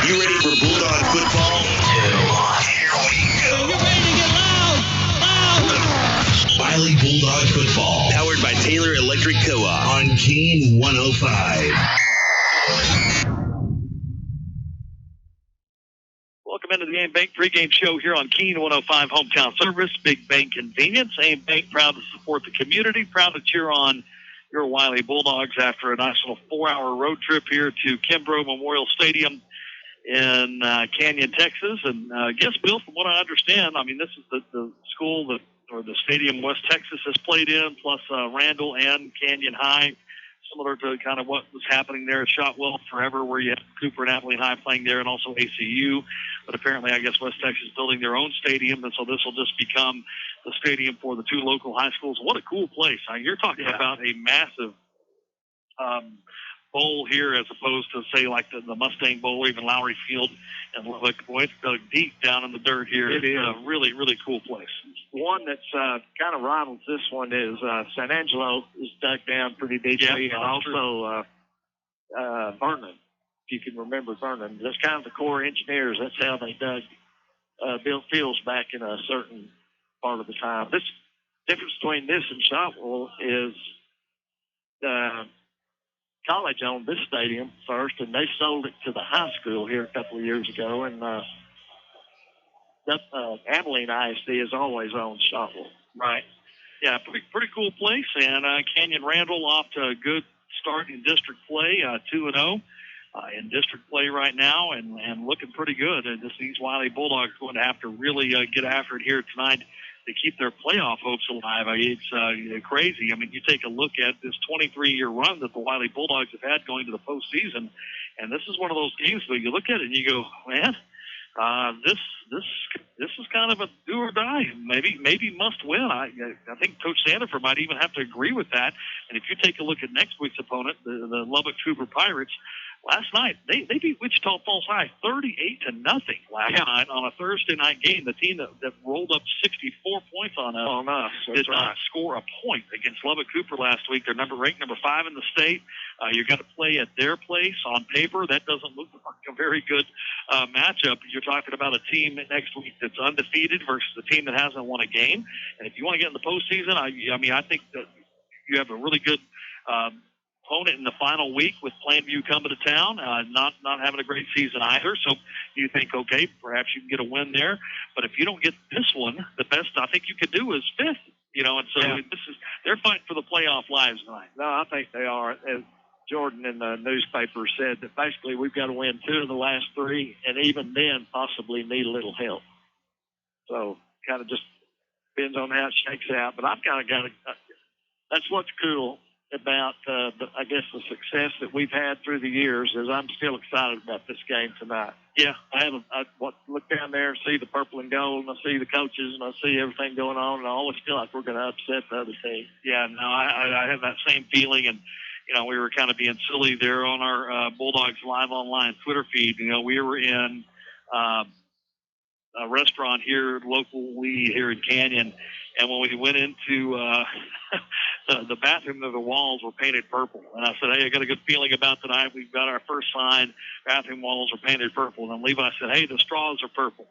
You ready for Bulldog football? Here we go. You're ready to get loud. WYLIE Bulldog football. Powered by Taylor Electric Co-op on Keen 105. Welcome into the AIM Bank pregame show here on Keen 105 Hometown Service. Big Bank Convenience. AIM Bank proud to support the community. Proud to cheer on your WYLIE Bulldogs after a nice little 4-hour road trip here to Kimbrough Memorial Stadium in Canyon, Texas. And I guess, Bill, from what I understand, I mean, this is the school that, or the stadium West Texas has played in, plus Randall and Canyon High, similar to kind of what was happening there at Shotwell forever, where you had Cooper and Abilene High playing there, and also ACU. But apparently, I guess West Texas is building their own stadium, and so this will just become the stadium for the two local high schools. What a cool place. You're talking about a massive bowl here as opposed to, say, like the Mustang Bowl or even Lowry Field and Lubbock. Boy, it's dug deep down in the dirt here. It's a really, really cool place. One that's kind of rivals this one is San Angelo is dug down pretty deeply, and also Vernon, if you can remember Vernon. That's kind of the Corps engineers. That's how they built fields back in a certain part of the time. This difference between this and Shotwell is the college owned this stadium first, and they sold it to the high school here a couple of years ago, and Abilene ISD has always owned Shotwell. Right. Yeah, pretty cool place. And Canyon Randall off to a good start in district play, 2-0 in district play right now, and looking pretty good. And these WYLIE Bulldogs going to have to really get after it here tonight to keep their playoff hopes alive. It's crazy. I mean, you take a look at this 23-year run that the WYLIE Bulldogs have had going to the postseason, and this is one of those games where you look at it and you go, man, this is kind of a do or die. Maybe must win. I think Coach Sandifer might even have to agree with that. And if you take a look at next week's opponent, the Lubbock Trooper Pirates, last night they beat Wichita Falls High 38-0 last night on a Thursday night game. The team that rolled up 64 points on us did not score a point against Lubbock Cooper last week. They're ranked number 5 in the state. You're going to play at their place on paper. That doesn't look like a very good matchup. You're talking about a team next week that's undefeated versus a team that hasn't won a game. And if you want to get in the postseason, I think that you have a really good opponent in the final week with Plainview coming to town, not having a great season either. So you think, okay, perhaps you can get a win there. But if you don't get this one, the best I think you could do is 5th. And so they're fighting for the playoff lives tonight. No, I think they are. As Jordan in the newspaper said, that basically we've got to win 2 of the last 3, and even then possibly need a little help. So kind of just depends on how it shakes out. But I've kind of got that's what's cool about, the success that we've had through the years is I'm still excited about this game tonight. Yeah. I look down there and see the purple and gold, and I see the coaches, and I see everything going on, and I always feel like we're going to upset the other team. Yeah, no, I have that same feeling, and we were kind of being silly there on our Bulldogs Live Online Twitter feed. We were in a restaurant here locally here in Canyon, and when we went into the bathroom, the walls were painted purple. And I said, hey, I got a good feeling about tonight. We've got our first sign. Bathroom walls are painted purple. And then Levi said, hey, the straws are purple.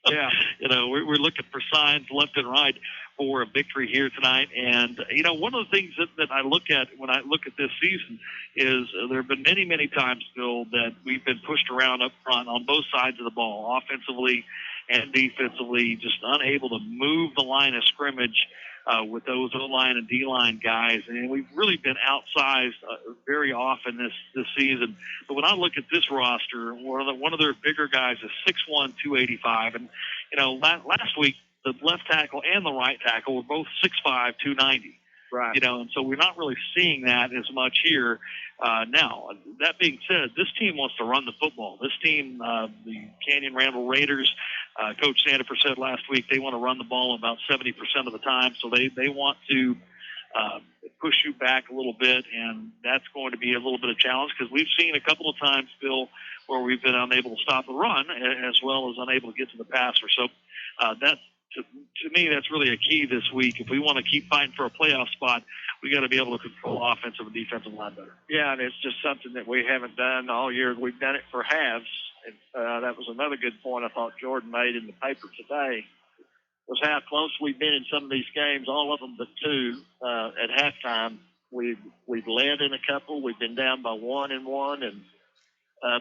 Yeah. We're looking for signs left and right for a victory here tonight. And, one of the things that I look at when I look at this season is there have been many, many times, Bill, that we've been pushed around up front on both sides of the ball, offensively and defensively, just unable to move the line of scrimmage with those O-line and D-line guys. And we've really been outsized very often this season. But when I look at this roster, one of their bigger guys is 6'1", 285. And, last week, the left tackle and the right tackle were both 6'5", 290. Right. And so we're not really seeing that as much here. Now, that being said, this team wants to run the football. This team, the Canyon Randall Raiders, Coach Sandifer said last week, they want to run the ball about 70% of the time. So they want to push you back a little bit, and that's going to be a little bit of challenge because we've seen a couple of times, Bill, where we've been unable to stop the run as well as unable to get to the passer. So that to me, that's really a key this week. If we want to keep fighting for a playoff spot, we got to be able to control offensive and defensive line better. Yeah, and it's just something that we haven't done all year. We've done it for halves, that was another good point I thought Jordan made in the paper today, was how close we've been in some of these games, all of them but two, at halftime. We've led in a couple. We've been down by 1 in one, and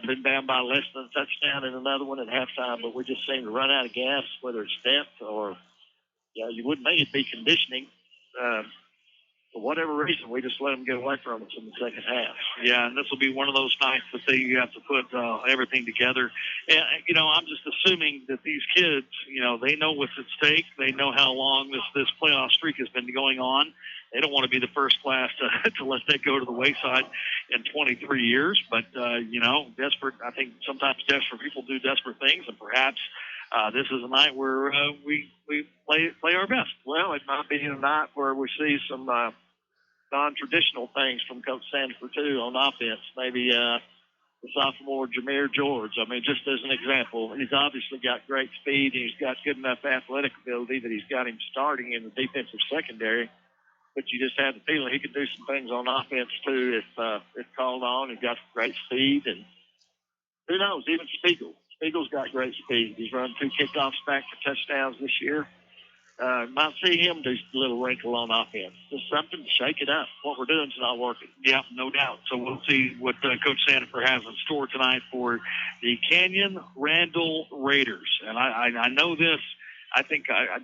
been down by less than a touchdown in another one at halftime, but we just seem to run out of gas, whether it's depth or, you wouldn't think it'd be conditioning. For whatever reason, we just let them get away from us in the second half. Yeah, and this will be one of those nights that you have to put everything together. And, I'm just assuming that these kids, they know what's at stake. They know how long this playoff streak has been going on. They don't want to be the first class to let that go to the wayside in 23 years. But, desperate, I think sometimes desperate people do desperate things, and perhaps this is a night where we play our best. Well, it might be a night where we see some non-traditional things from Coach Sanford, too, on offense. Maybe the sophomore Jameer George. I mean, just as an example, he's obviously got great speed, and he's got good enough athletic ability that he's got him starting in the defensive secondary. But you just have the feeling he could do some things on offense, too, if called on. He's got great speed, and who knows, even Spiegel. Spiegel's got great speed. He's run 2 kickoffs back for touchdowns this year. Might see him do a little wrinkle on offense. Just something to shake it up. What we're doing is not working. Yeah, no doubt. So we'll see what Coach Sanford has in store tonight for the Canyon Randall Raiders. And I know this. I think I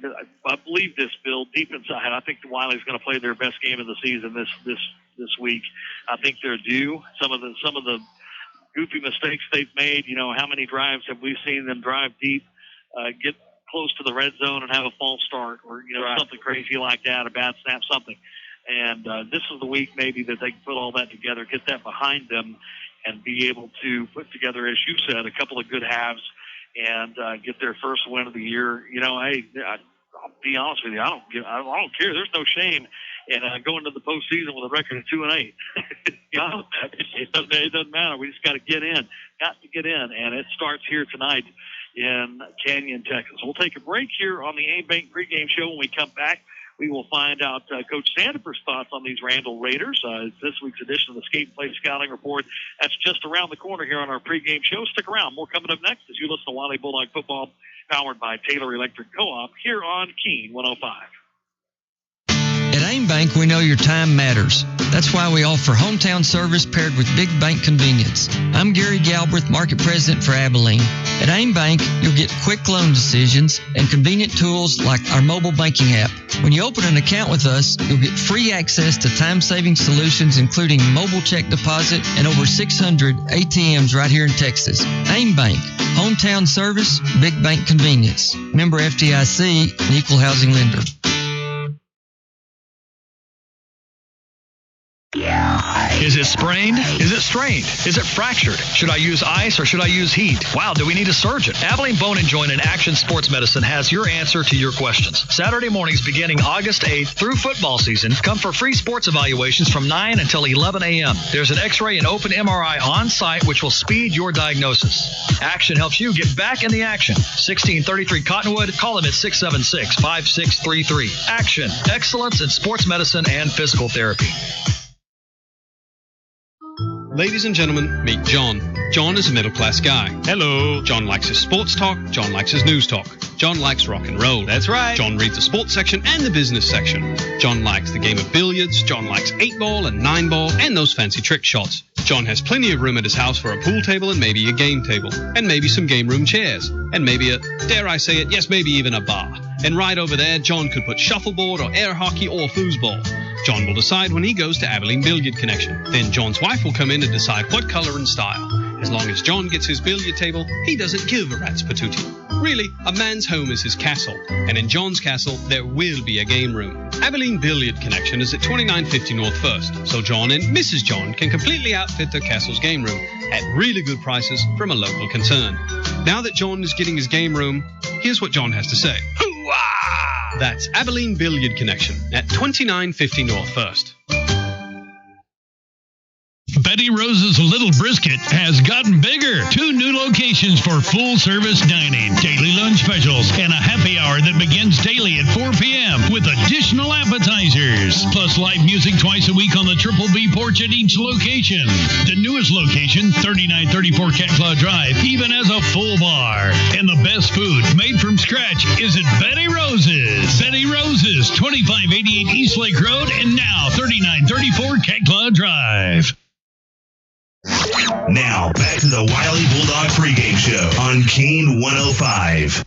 believe this, Bill, deep inside. I think the WYLIE is going to play their best game of the season this week. I think they're due. Some of the goofy mistakes they've made. How many drives have we seen them drive deep, get close to the red zone and have a false start, or right. Something crazy like that, a bad snap, something. And this is the week maybe that they can put all that together, get that behind them, and be able to put together, as you said, a couple of good halves and get their first win of the year. Hey, I'll be honest with you, I don't care. There's no shame in going to the postseason with a record of 2-8. It doesn't matter. We just got to get in. And it starts here tonight in Canyon, Texas. We'll take a break here on the A-Bank pregame show. When we come back, we will find out Coach Sanford's thoughts on these Randall Raiders. This week's edition of the Skate Play Scouting Report. That's just around the corner here on our pregame show. Stick around. More coming up next as you listen to WYLIE Bulldog Football, powered by Taylor Electric Co-op here on Keen 105. At AIM Bank, we know your time matters. That's why we offer hometown service paired with big bank convenience. I'm Gary Galbraith, Market President for Abilene. At AIM Bank, you'll get quick loan decisions and convenient tools like our mobile banking app. When you open an account with us, you'll get free access to time-saving solutions, including mobile check deposit and over 600 ATMs right here in Texas. AIM Bank, hometown service, big bank convenience. Member FDIC, an equal housing lender. Is it sprained? Is it strained? Is it fractured? Should I use ice or should I use heat? Wow, do we need a surgeon? Abilene Bone and Joint and Action Sports Medicine has your answer to your questions. Saturday mornings beginning August 8th through football season, come for free sports evaluations from 9 until 11 a.m. There's an x-ray and open MRI on site which will speed your diagnosis. Action helps you get back in the action. 1633 Cottonwood. Call them at 676-5633. Action. Excellence in sports medicine and physical therapy. Ladies and gentlemen, meet John. John is a middle-class guy. Hello. John likes his sports talk. John likes his news talk. John likes rock and roll. That's right. John reads the sports section and the business section. John likes the game of billiards. John likes 8-ball and 9-ball and those fancy trick shots. John has plenty of room at his house for a pool table and maybe a game table. And maybe some game room chairs. And maybe dare I say it, yes, maybe even a bar. And right over there, John could put shuffleboard or air hockey or foosball. John will decide when he goes to Abilene Billiard Connection. Then John's wife will come in and decide what color and style. As long as John gets his billiard table, he doesn't give a rat's patootie. Really, a man's home is his castle, and in John's castle, there will be a game room. Abilene Billiard Connection is at 2950 North 1st, so John and Mrs. John can completely outfit their castle's game room at really good prices from a local concern. Now that John is getting his game room, here's what John has to say. Hoo-wah! That's Abilene Billiard Connection at 2950 North 1st. Betty Rose's Little Brisket has gotten bigger. 2 new locations for full-service dining, daily lunch specials, and a happy hour that begins daily at 4 p.m. with additional appetizers. Plus live music twice a week on the Triple B porch at each location. The newest location, 3934 Cat Claw Drive, even has a full bar. And the best food made from scratch is at Betty Rose's. Betty Rose's, 2588 East Lake Road, and now 3934 Cat Claw Drive. Now, back to the WYLIE Bulldog pregame show on Keen 105.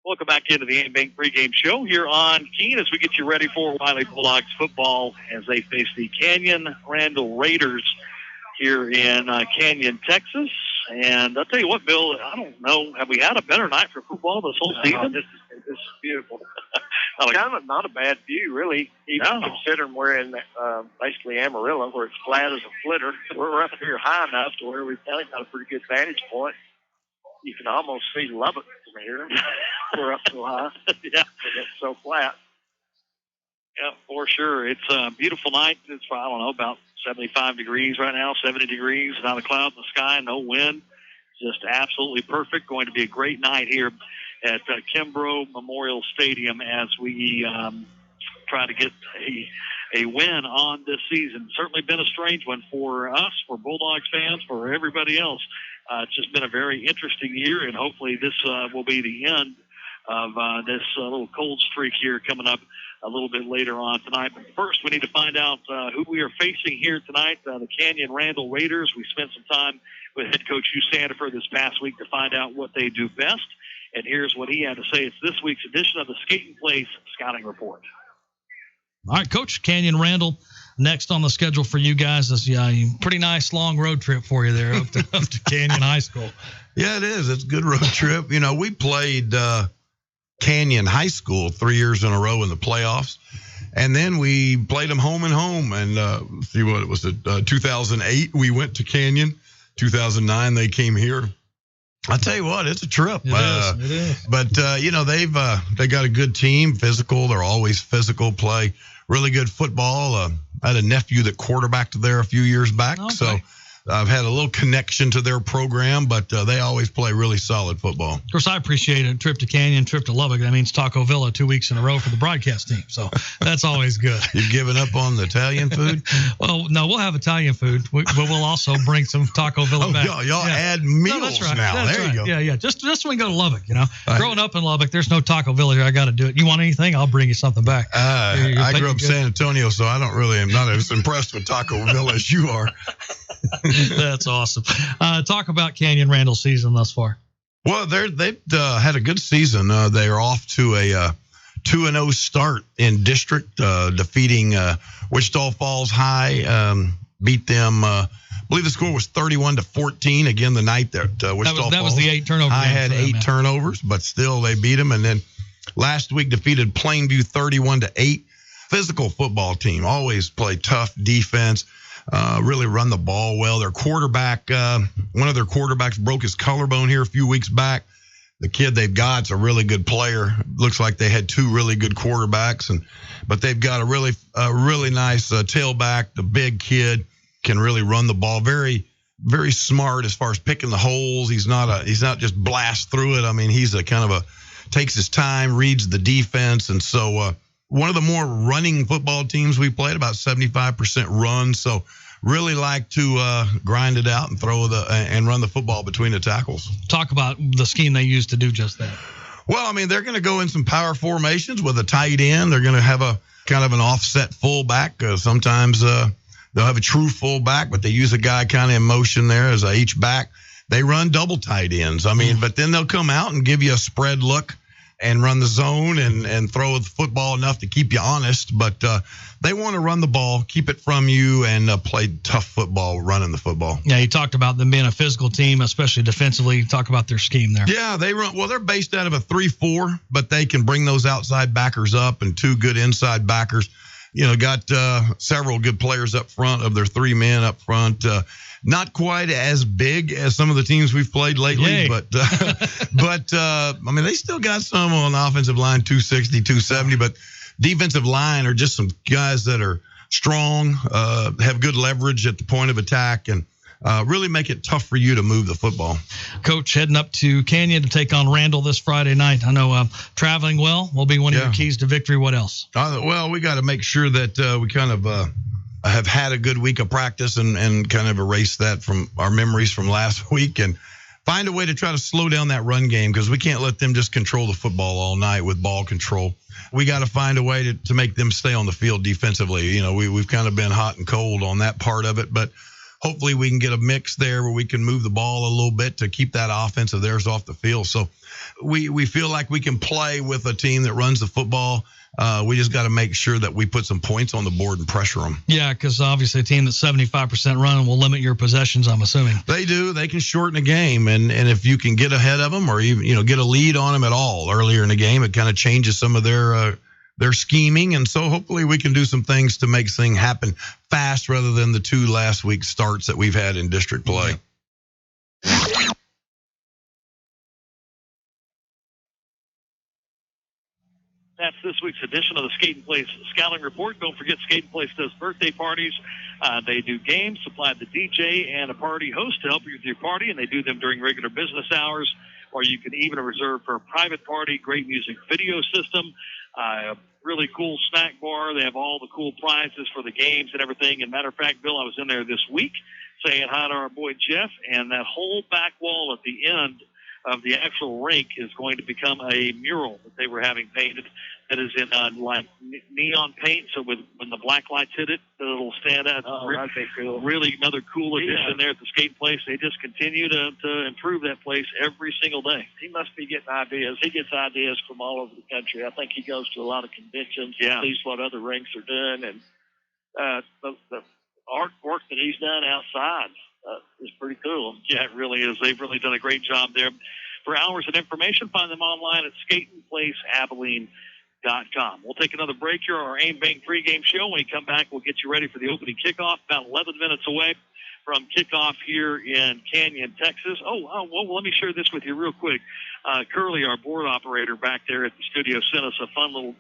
Welcome back into the A-Bank pregame show here on Keen as we get you ready for WYLIE Bulldogs football as they face the Canyon Randall Raiders here in Canyon, Texas. And I'll tell you what, Bill, I don't know, have we had a better night for football this whole season? This is beautiful. Not a bad view, really, even considering we're in basically Amarillo, where it's flat as a flitter. We're up here high enough to where we've got a pretty good vantage point. You can almost see Lubbock from here. We're up so high. Yeah. It's so flat. Yeah, for sure. It's a beautiful night. It's, I don't know, about 75 degrees right now, 70 degrees, not a cloud in the sky, no wind. Just absolutely perfect. Going to be a great night here at Kimbrough Memorial Stadium as we try to get a win on this season. Certainly been a strange one for us, for Bulldogs fans, for everybody else. It's just been a very interesting year, and hopefully this will be the end of this little cold streak here coming up a little bit later on tonight. But first, we need to find out who we are facing here tonight, the Canyon Randall Raiders. We spent some time with head coach Hugh Sandifer this past week to find out what they do best. And here's what he had to say. It's this week's edition of the Skating Place Scouting Report. All right, Coach, Canyon Randall, next on the schedule for you guys is pretty nice long road trip for you there up to Canyon High School. Yeah, it is. It's a good road trip. You know, we played Canyon High School 3 years in a row in the playoffs. And then we played them home and home. And see what it was, 2008, we went to Canyon. 2009, they came here. I tell you what, it's a trip. It is. But they got a good team, physical. They're always physical. Play really good football. I had a nephew that quarterbacked there a few years back, so I've had a little connection to their program. But they always play really solid football. Of course, I appreciate a trip to Canyon, trip to Lubbock. That means Taco Villa 2 weeks in a row for the broadcast team. So that's always good. You've given up on the Italian food? Well, no, we'll have Italian food, but we'll also bring some Taco Villa back. Y'all add meals that's right. now. That's there right. you go. Yeah. Just when we go to Lubbock, growing up in Lubbock, there's no Taco Villa here. I got to do it. You want anything? I'll bring you something back. I grew up in San Antonio, so I am not as impressed with Taco Villa as you are. That's awesome. Talk about Canyon Randall's season thus far. Well, they've had a good season. They're off to a 2-0 start in district, defeating Wichita Falls High. Beat them. I believe the score was 31-14. Again, the night that Wichita Falls. That was the 8 turnovers. I had 8 turnovers, but still they beat them. And then last week defeated Plainview 31-8. Physical football team. Always play tough defense. Really run the ball well. Their quarterback, one of their quarterbacks broke his collarbone here a few weeks back. The kid they've got's a really good player. Looks like they had 2 really good quarterbacks, but they've got a really nice tailback. The big kid can really run the ball. Very, very smart as far as picking the holes. He's not just blast through it. I mean, he's takes his time, reads the defense, and so. One of the more running football teams we played, about 75% run. So really like to grind it out and and run the football between the tackles. Talk about the scheme they use to do just that. Well, I mean, they're going to go in some power formations with a tight end. They're going to have a kind of an offset fullback. Sometimes they'll have a true fullback, but they use a guy kind of in motion there as a H-back. They run double tight ends. I mean, but then they'll come out and give you a spread look and run the zone and throw the football enough to keep you honest. But they want to run the ball, keep it from you, and play tough football, running the football. Yeah, you talked about them being a physical team, especially defensively. Talk about their scheme there. Yeah, they're based out of a 3-4, but they can bring those outside backers up and 2 good inside backers. Got several good players up front of their 3 men up front. Not quite as big as some of the teams we've played lately, but I mean, they still got some on the offensive line, 260, 270, but defensive line are just some guys that are strong, have good leverage at the point of attack, and really make it tough for you to move the football. Coach, heading up to Canyon to take on Randall this Friday night. I know traveling well will be one of your keys to victory. What else? Well, we got to make sure that we kind of have had a good week of practice and kind of erase that from our memories from last week and find a way to try to slow down that run game, because we can't let them just control the football all night with ball control. We got to find a way to make them stay on the field defensively. You know, we've kind of been hot and cold on that part of it, but hopefully we can get a mix there where we can move the ball a little bit to keep that offense of theirs off the field. So we feel like we can play with a team that runs the football. We just got to make sure that we put some points on the board and pressure them. Yeah, because obviously a team that's 75% running will limit your possessions, I'm assuming. They do. They can shorten a game, and if you can get ahead of them or even get a lead on them at all earlier in the game, it kind of changes some of their scheming. And so hopefully we can do some things to make things happen fast rather than the 2 last week starts that we've had in district play. That's this week's edition of the Skate and Place Scouting Report. Don't forget, Skate and Place does birthday parties. They do games, supply the DJ and a party host to help you with your party, and they do them during regular business hours, or you can even reserve for a private party. Great music video system, really cool snack bar. They have all the cool prizes for the games and everything. And matter of fact, Bill, I was in there this week saying hi to our boy Jeff, and that whole back wall at the end of the actual rink is going to become a mural that they were having painted that is in like neon paint. So when the black lights hit it, it'll stand out. That'd be cool. Really another cool addition there at the skate place. They just continue to improve that place every single day. He must be getting ideas. He gets ideas from all over the country. I think he goes to a lot of conventions and sees what other rinks are doing. And the artwork that he's done outside is pretty cool. Yeah, it really is. They've really done a great job there. For hours of information, find them online at skateandplaceabilene.com. We'll take another break here on our Aim Bank pregame show. When we come back, we'll get you ready for the opening kickoff, about 11 minutes away from kickoff here in Canyon, Texas. Well, let me share this with you real quick. Curly, our board operator back there at the studio, sent us a fun little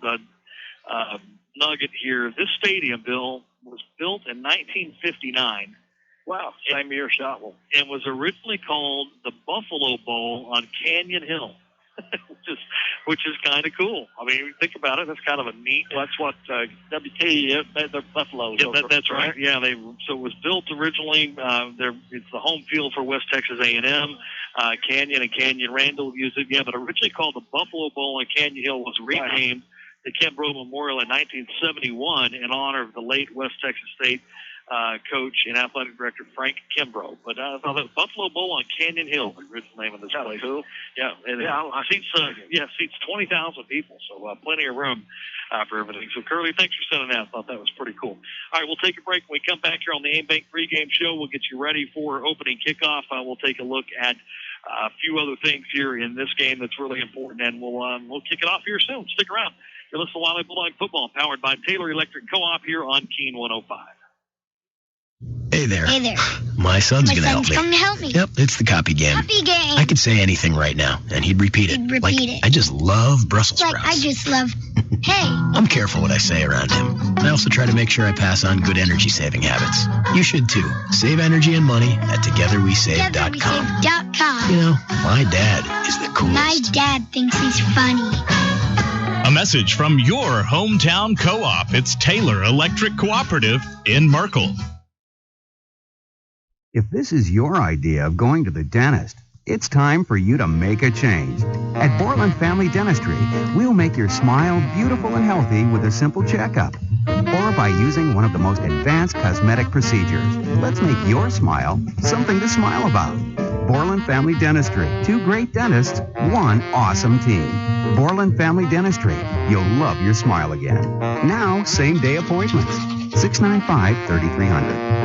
nugget here. This stadium, Bill, was built in 1959. Wow, same year Shotwell. And was originally called the Buffalo Bowl on Canyon Hill, which is kind of cool. I mean, think about it. That's kind of a neat. Well, that's what WT, they're Buffalo. Yeah, that's right. Yeah, so it was built originally. It's the home field for West Texas A&M. Canyon and Canyon Randall used it. Yeah, but originally called the Buffalo Bowl on Canyon Hill, was renamed the Kimbrough Memorial in 1971 in honor of the late West Texas State coach and athletic director Frank Kimbrough. But the Buffalo Bowl on Canyon Hill, the original name of this place. Cool. Yeah, and seats 20,000 people, so plenty of room for everything. So Curly, thanks for sending that. I thought that was pretty cool. All right, we'll take a break. When we come back here on the Aim Bank pregame show, we'll get you ready for opening kickoff. We'll take a look at a few other things here in this game that's really important, and we'll kick it off here soon. Stick around. You're listening to WYLIE Bulldog Football, powered by Taylor Electric Co-op here on Keen 105. Hey there. Hey there. My son's going to help me. Come to help me. Yep, it's the copy game. Copy game. I could say anything right now, and he'd repeat it. I just love Brussels sprouts. I just love, hey. I'm careful what I say around him. I also try to make sure I pass on good energy-saving habits. You should, too. Save energy and money at TogetherWeSave.com. TogetherWeSave.com. You know, my dad is the coolest. My dad thinks he's funny. A message from your hometown co-op. It's Taylor Electric Cooperative in Merkel. If this is your idea of going to the dentist, it's time for you to make a change. At Borland Family Dentistry, we'll make your smile beautiful and healthy with a simple checkup, or by using one of the most advanced cosmetic procedures. Let's make your smile something to smile about. Borland Family Dentistry. 2 great dentists, 1 awesome team. Borland Family Dentistry. You'll love your smile again. Now, same-day appointments. 695-3300.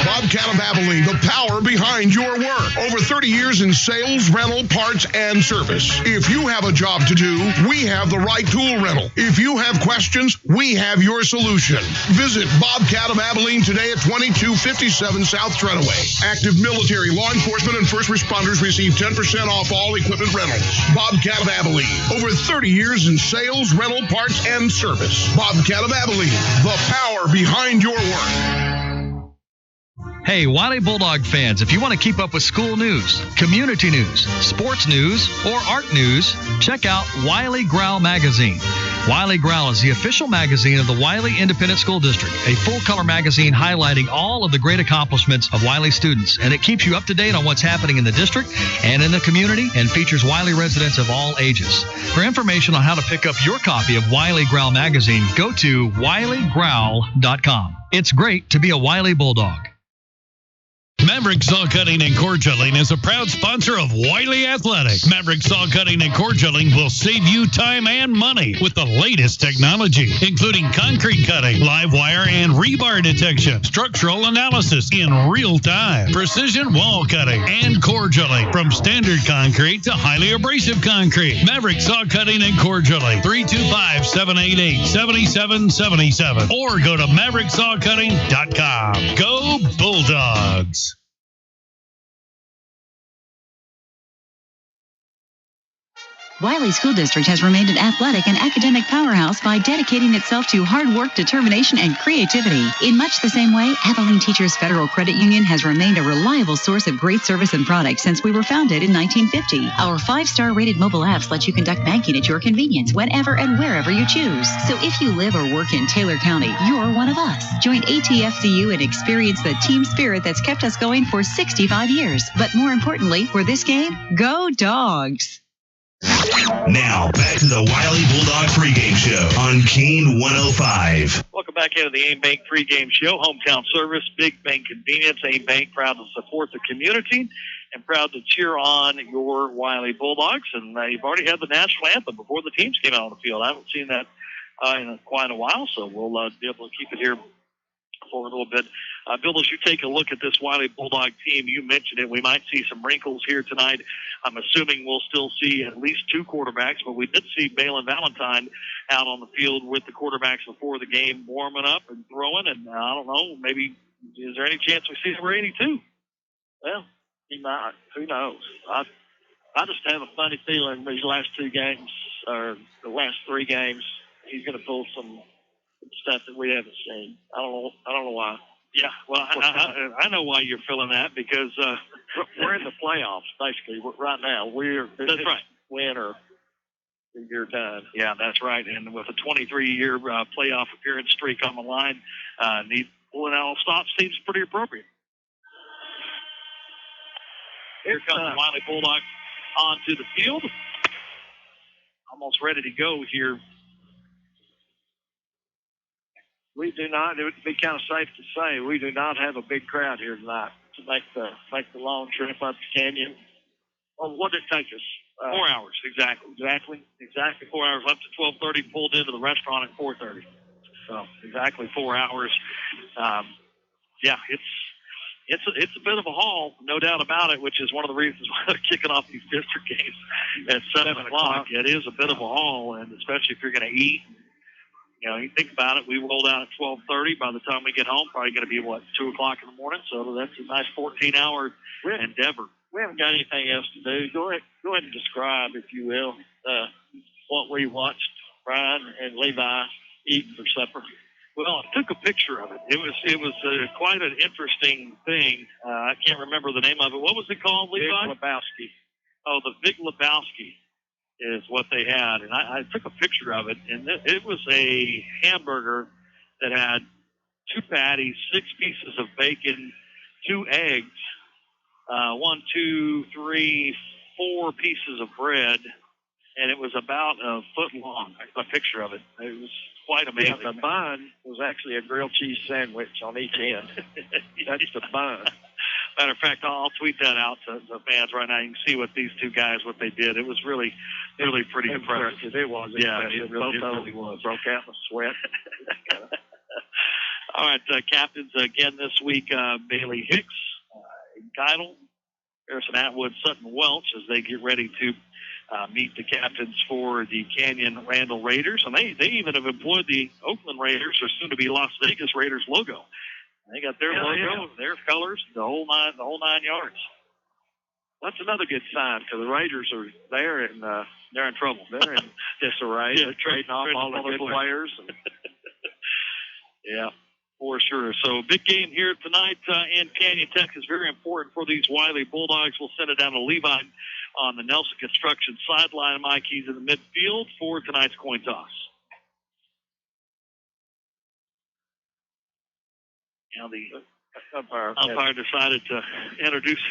Bobcat of Abilene, the power behind your work. Over 30 years in sales, rental, parts, and service. If you have a job to do, we have the right tool rental. If you have questions, we have your solution. Visit Bobcat of Abilene today at 2257 South Treadaway. Active military, law enforcement, and first responders receive 10% off all equipment rentals. Bobcat of Abilene. Over 30 years in sales, rental, parts, and service. Bobcat of Abilene, the power behind your work. Hey, Wylie Bulldog fans, if you want to keep up with school news, community news, sports news, or art news, check out Wylie Growl Magazine. Wylie Growl is the official magazine of the Wylie Independent School District, a full-color magazine highlighting all of the great accomplishments of Wylie students, and it keeps you up to date on what's happening in the district and in the community and features Wylie residents of all ages. For information on how to pick up your copy of Wylie Growl Magazine, go to WylieGrowl.com. It's great to be a Wylie Bulldog. Maverick Saw Cutting and Cord Gelling is a proud sponsor of Wylie Athletics. Maverick Saw Cutting and Cord Gelling will save you time and money with the latest technology, including concrete cutting, live wire and rebar detection, structural analysis in real time, precision wall cutting, and cord gelling from standard concrete to highly abrasive concrete. Maverick Saw Cutting and Cord Gelling, 325-788-7777, or go to MaverickSawCutting.com. Go Bulldogs! Wylie School District has remained an athletic and academic powerhouse by dedicating itself to hard work, determination, and creativity. In much the same way, Abilene Teachers Federal Credit Union has remained a reliable source of great service and products since we were founded in 1950. Our 5-star rated mobile apps let you conduct banking at your convenience whenever and wherever you choose. So if you live or work in Taylor County, you're one of us. Join ATFCU and experience the team spirit that's kept us going for 65 years. But more importantly, for this game, go Dogs! Now, back to the Wylie Bulldog pregame show on Kane 105. Welcome back into the AIM Bank pregame show. Hometown service, big bank convenience. AIM Bank proud to support the community and proud to cheer on your Wylie Bulldogs. And you've already had the national anthem before the teams came out on the field. I haven't seen that in quite a while, so we'll be able to keep it here for a little bit. Bill, as you take a look at this Wylie Bulldog team, you mentioned it. We might see some wrinkles here tonight. I'm assuming we'll still see at least 2 quarterbacks, but we did see Balin Valentine out on the field with the quarterbacks before the game, warming up and throwing. And I don't know, maybe is there any chance we see number 82? Well, he might. Who knows? I just have a funny feeling these last 2 games, or the last 3 games, he's going to pull some stuff that we haven't seen. I don't know why. Yeah, well, I know why you're feeling that, because we're in the playoffs, basically, right now. That's right. Win or you're done. Yeah, that's right. And with a 23-year playoff appearance streak on the line, pulling out all stops seems pretty appropriate. Here comes the Wylie Bulldogs onto the field. Almost ready to go here. We do not. It would be kind of safe to say we do not have a big crowd here tonight to make the long trip up the canyon. Well, what did it take us? 4 hours, exactly. 4 hours. Left at 12:30, pulled into the restaurant at 4:30. So exactly 4 hours. Yeah, it's a bit of a haul, no doubt about it, which is one of the reasons why they're kicking off these district games at 7 o'clock. It is a bit of a haul, and especially if you're going to eat. You know, you think about it, we rolled out at 12:30. By the time we get home, probably going to be, 2 o'clock in the morning. So that's a nice 14-hour endeavor. We haven't got anything else to do. Go ahead and describe, if you will, what we watched Brian and Levi eat for supper. Well, I took a picture of it. It was quite an interesting thing. I can't remember the name of it. What was it called, Levi? Big Lebowski. Oh, the Big Lebowski is what they had. And I took a picture of it, and it was a hamburger that had 2 patties, 6 pieces of bacon, 2 eggs, 4 pieces of bread, and it was about a foot long. I took a picture of it. It was quite amazing. Yeah, the bun was actually a grilled cheese sandwich on each end. That's the bun. Matter of fact, I'll tweet that out to the fans right now. You can see what these 2 guys, what they did. It was really pretty impressive. It was. Yeah, it really was. Broke out in a sweat. All right, captains again this week, Bailey Hicks, Geidel, Harrison Atwood, Sutton Welch, as they get ready to meet the captains for the Canyon Randall Raiders. And they even have employed the Oakland Raiders, or soon to be Las Vegas Raiders logo. They got their logo, their colors, the whole 9 yards. That's another good sign, because the Raiders are there and they're in trouble. They're in disarray. Yeah, trading off all the good players. Yeah. For sure. So big game here tonight in Canyon, Texas. Very important for these Wylie Bulldogs. We'll send it down to Levi on the Nelson Construction sideline. Mike, he's in the midfield for tonight's coin toss. Now the umpire decided to introduce.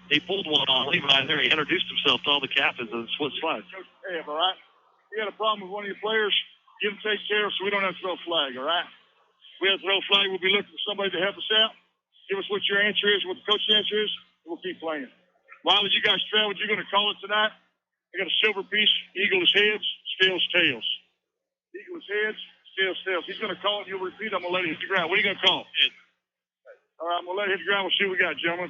He pulled one on Levi there. He introduced himself to all the captains of the Swiss flag. Hey, all right. You got a problem with one of your players, give him take care of so we don't have to throw a flag, all right? We have to throw a flag. We'll be looking for somebody to help us out. Give us what your answer is, what the coach's answer is, and we'll keep playing. Wylie, you guys traveled. You're going to call it tonight. I got a silver piece. Eagle is heads, Steel's tails. Eagle is heads, Steel's tails. He's going to call it. You'll repeat. I'm going to let it hit the ground. What are you going to call? Heads. All right, I'm going to let it hit the ground. We'll see what we got, gentlemen.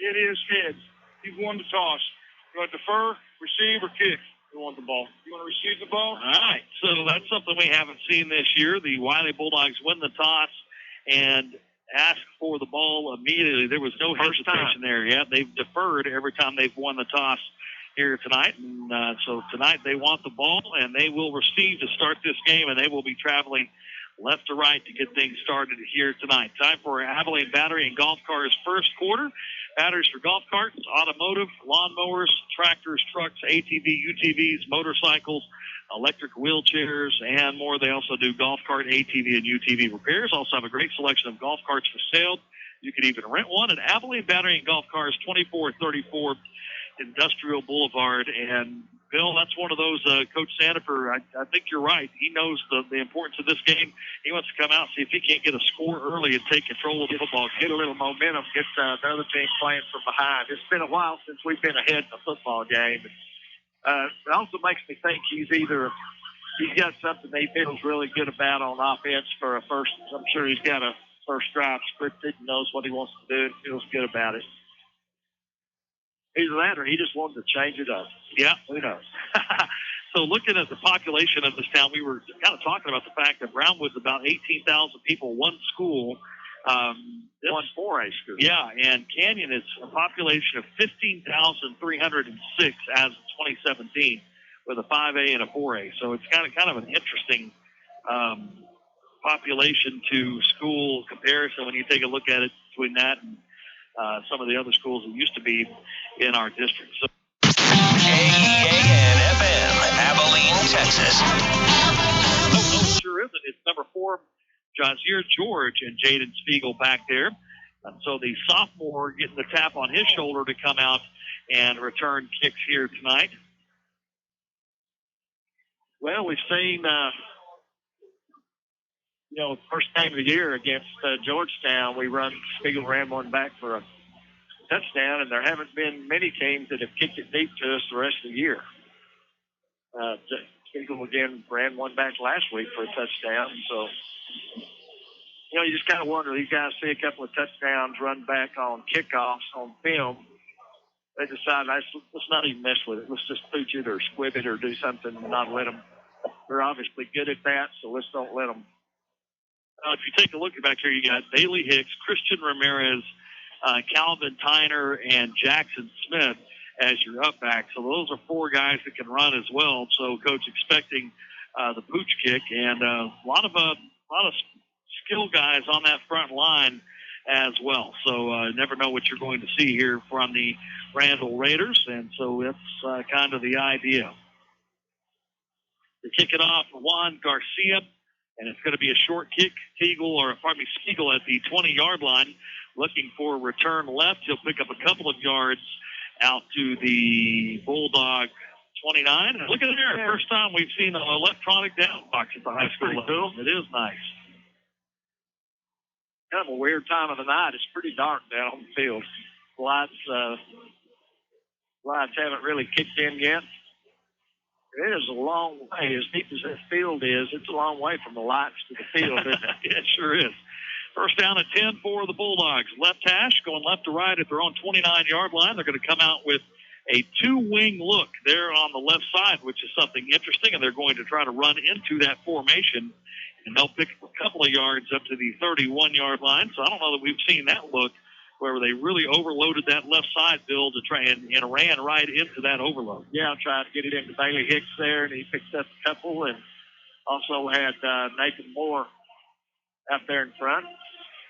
It is heads. He's won the toss. You want to defer, receive, or kick? You want the ball. You want to receive the ball? All right. So that's something we haven't seen this year. The Wylie Bulldogs win the toss and ask for the ball immediately. There was no hesitation there. Yeah, they've deferred every time they've won the toss here tonight. And so tonight they want the ball, and they will receive to start this game, and they will be traveling left to right to get things started here tonight. Time for Abilene Battery and Golf Cars first quarter. Batteries for golf carts, automotive, lawnmowers, tractors, trucks, ATV, UTVs, motorcycles, electric wheelchairs, and more. They also do golf cart, ATV, and UTV repairs. Also have a great selection of golf carts for sale. You can even rent one at Abilene Battery and Golf Cars, 2434 Industrial Boulevard. And Bill, that's one of those, Coach Sandifer, I think you're right. He knows the importance of this game. He wants to come out and see if he can't get a score early and take control of the football game. Get a little momentum, get the other team playing from behind. It's been a while since we've been ahead in a football game. It also makes me think he's got something that he feels really good about on offense for a first. I'm sure he's got a first drive scripted and knows what he wants to do and feels good about it. Either that or he just wanted to change it up. Yeah. Who knows? So looking at the population of this town, we were kind of talking about the fact that Brownwood's about 18,000 people, one school. One 4A school. Yeah, and Canyon is a population of 15,306 as of 2017 with a 5A and a 4A. So it's kind of an interesting population to school comparison when you take a look at it between that and some of the other schools that used to be in our district. So KEAN-FM, Abilene, Texas. Sure isn't. It's number 4, Jazier George and Jaden Spiegel back there. And so the sophomore getting the tap on his shoulder to come out and return kicks here tonight. Well, we've seen, first game of the year against Georgetown, Spiegel ran one back for a touchdown, and there haven't been many teams that have kicked it deep to us the rest of the year. Spiegel again ran one back last week for a touchdown, so you just kind of wonder. These guys see a couple of touchdowns run back on kickoffs on film. They decide, let's not even mess with it. Let's just pooch it or squib it or do something and not let them. They're obviously good at that, so let's don't let them. If you take a look back here, you got Bailey Hicks, Christian Ramirez, Calvin Tyner, and Jackson Smith as your up back. So those are 4 guys that can run as well. So Coach expecting the pooch kick and a lot of skill guys on that front line as well. So never know what you're going to see here from the Randall Raiders, and so that's kind of the idea. They kick it off Juan Garcia, and it's going to be a short kick. Spiegel at the 20-yard line, looking for a return left. He'll pick up a couple of yards out to the Bulldog 29. And look at it there. First time we've seen an electronic down box at the high school level. It is nice. Kind of a weird time of the night. It's pretty dark down on the field. Lights haven't really kicked in yet. It is a long way. As deep as this field is, it's a long way from the lights to the field, isn't it? It sure is. First down at 10 for the Bulldogs. Left hash going left to right at their own 29-yard line. They're going to come out with a 2-wing look there on the left side, which is something interesting, and they're going to try to run into that formation, and they'll pick up a couple of yards up to the 31-yard line. So I don't know that we've seen that look where they really overloaded that left side, Bill, to try and ran right into that overload. Yeah, I tried to get it into Bailey Hicks there, and he picked up a couple, and Also had Nathan Moore out there in front.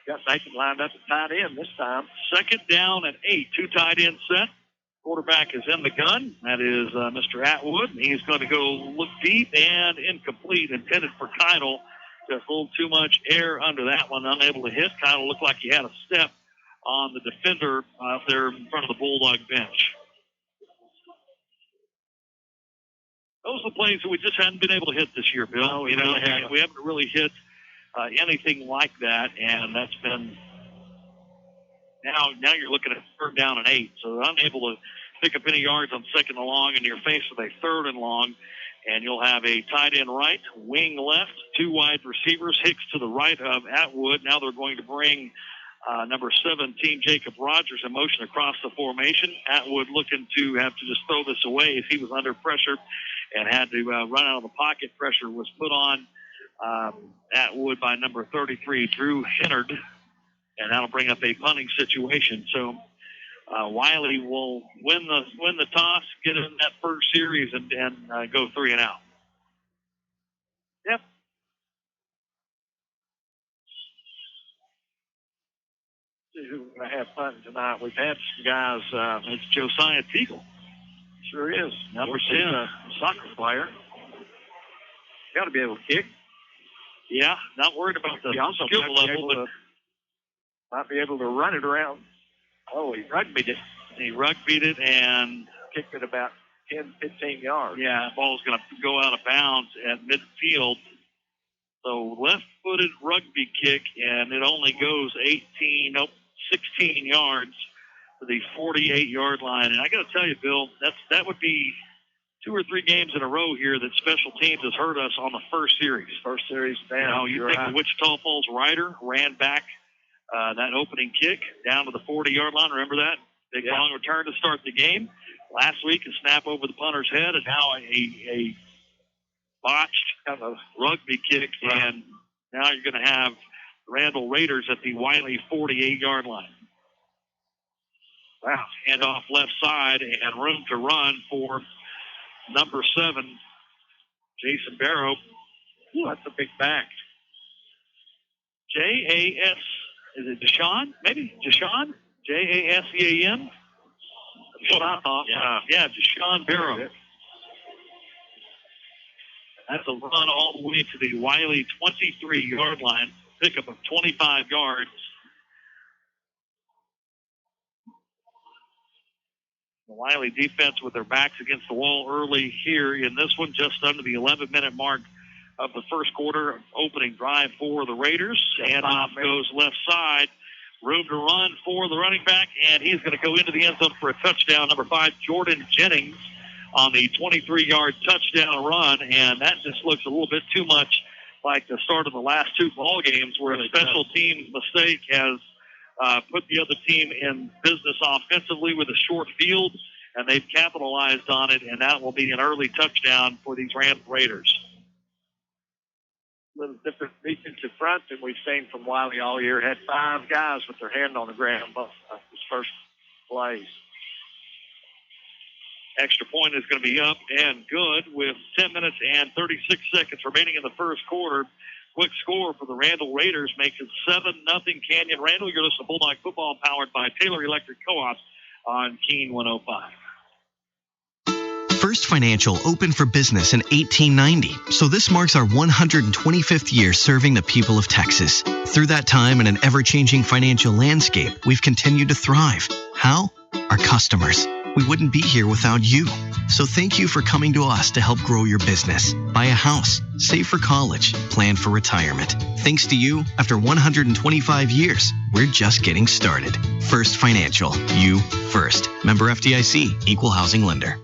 Got Nathan lined up at tight end this time. 2nd down and 8. 2 tight end set. Quarterback is in the gun. That is Mr. Atwood. He's going to go look deep and incomplete. Intended for Keitel. Just a little too much air under that one. Unable to hit. Keitel looked like he had a step on the defender out there in front of the Bulldog bench. Those are the plays that we just hadn't been able to hit this year, Bill. We haven't really hit anything like that, and that's been now you're looking at 3rd down and 8. So they're unable to pick up any yards on 2nd and long, and you're faced with a 3rd and long, and you'll have a tight end right, wing left, 2 wide receivers, Hicks to the right of Atwood. Now they're going to bring number 17, Jacob Rogers, in motion across the formation. Atwood looking to have to just throw this away as he was under pressure and had to run out of the pocket. Pressure was put on Atwood by number 33, Drew Hennard, and that'll bring up a punting situation. So Wylie will win the toss, get in that first series, and go 3 and out. Yep. See who we're going to have punting tonight. We've had some guys. It's Josiah Teagle. Sure is. Number 10. A soccer player. Got to be able to kick. Yeah, not worried about the skill level, but might be able to run it around. Oh, he rugbyed it. He rugbyed it and kicked it about 10, 15 yards. Yeah, the ball's going to go out of bounds at midfield. So left-footed rugby kick, and it only goes 16 yards to the 48-yard line. And I got to tell you, Bill, that would be 2 or 3 games in a row here that special teams has hurt us on the first series. First series down. You think the Wichita Falls Rider ran back that opening kick down to the 40-yard line. Remember that? Big long return to start the game. Last week, a snap over the punter's head, and now a botched kind of rugby kick. Right. And now you're going to have Randall Raiders at the Wylie 48-yard line. Wow. Handoff left side and room to run for number 7, Jason Barrow. Ooh, that's a big back. J-A-S, is it Deshaun? Maybe Deshaun? J-A-S-E-A-N? That's what I thought. Yeah, Deshaun Barrow. That's a run all the way to the Wylie 23-yard line. Pickup of 25 yards. The Wylie defense with their backs against the wall early here in this one, just under the 11-minute mark of the first quarter. Opening drive for the Raiders. Handoff goes left side. Room to run for the running back, and he's going to go into the end zone for a touchdown. Number 5, Jordan Jennings on the 23-yard touchdown run, and that just looks a little bit too much like the start of the last 2 ball games where a special teams mistake has put the other team in business offensively with a short field, and they've capitalized on it, and that will be an early touchdown for these Randall Raiders. A little different defensive front than we've seen from Wylie all year. Had 5 guys with their hand on the ground both his first plays. Extra point is going to be up and good with 10 minutes and 36 seconds remaining in the first quarter. Quick score for the Randall Raiders makes it 7-0 Canyon Randall. You're listening to Bulldog Football powered by Taylor Electric Co-op on Keene 105. First Financial opened for business in 1890, so this marks our 125th year serving the people of Texas. Through that time in an ever-changing financial landscape, we've continued to thrive. How? Our customers. We wouldn't be here without you. So thank you for coming to us to help grow your business. Buy a house, save for college, plan for retirement. Thanks to you, after 125 years, we're just getting started. First Financial. You first. Member FDIC. Equal housing lender.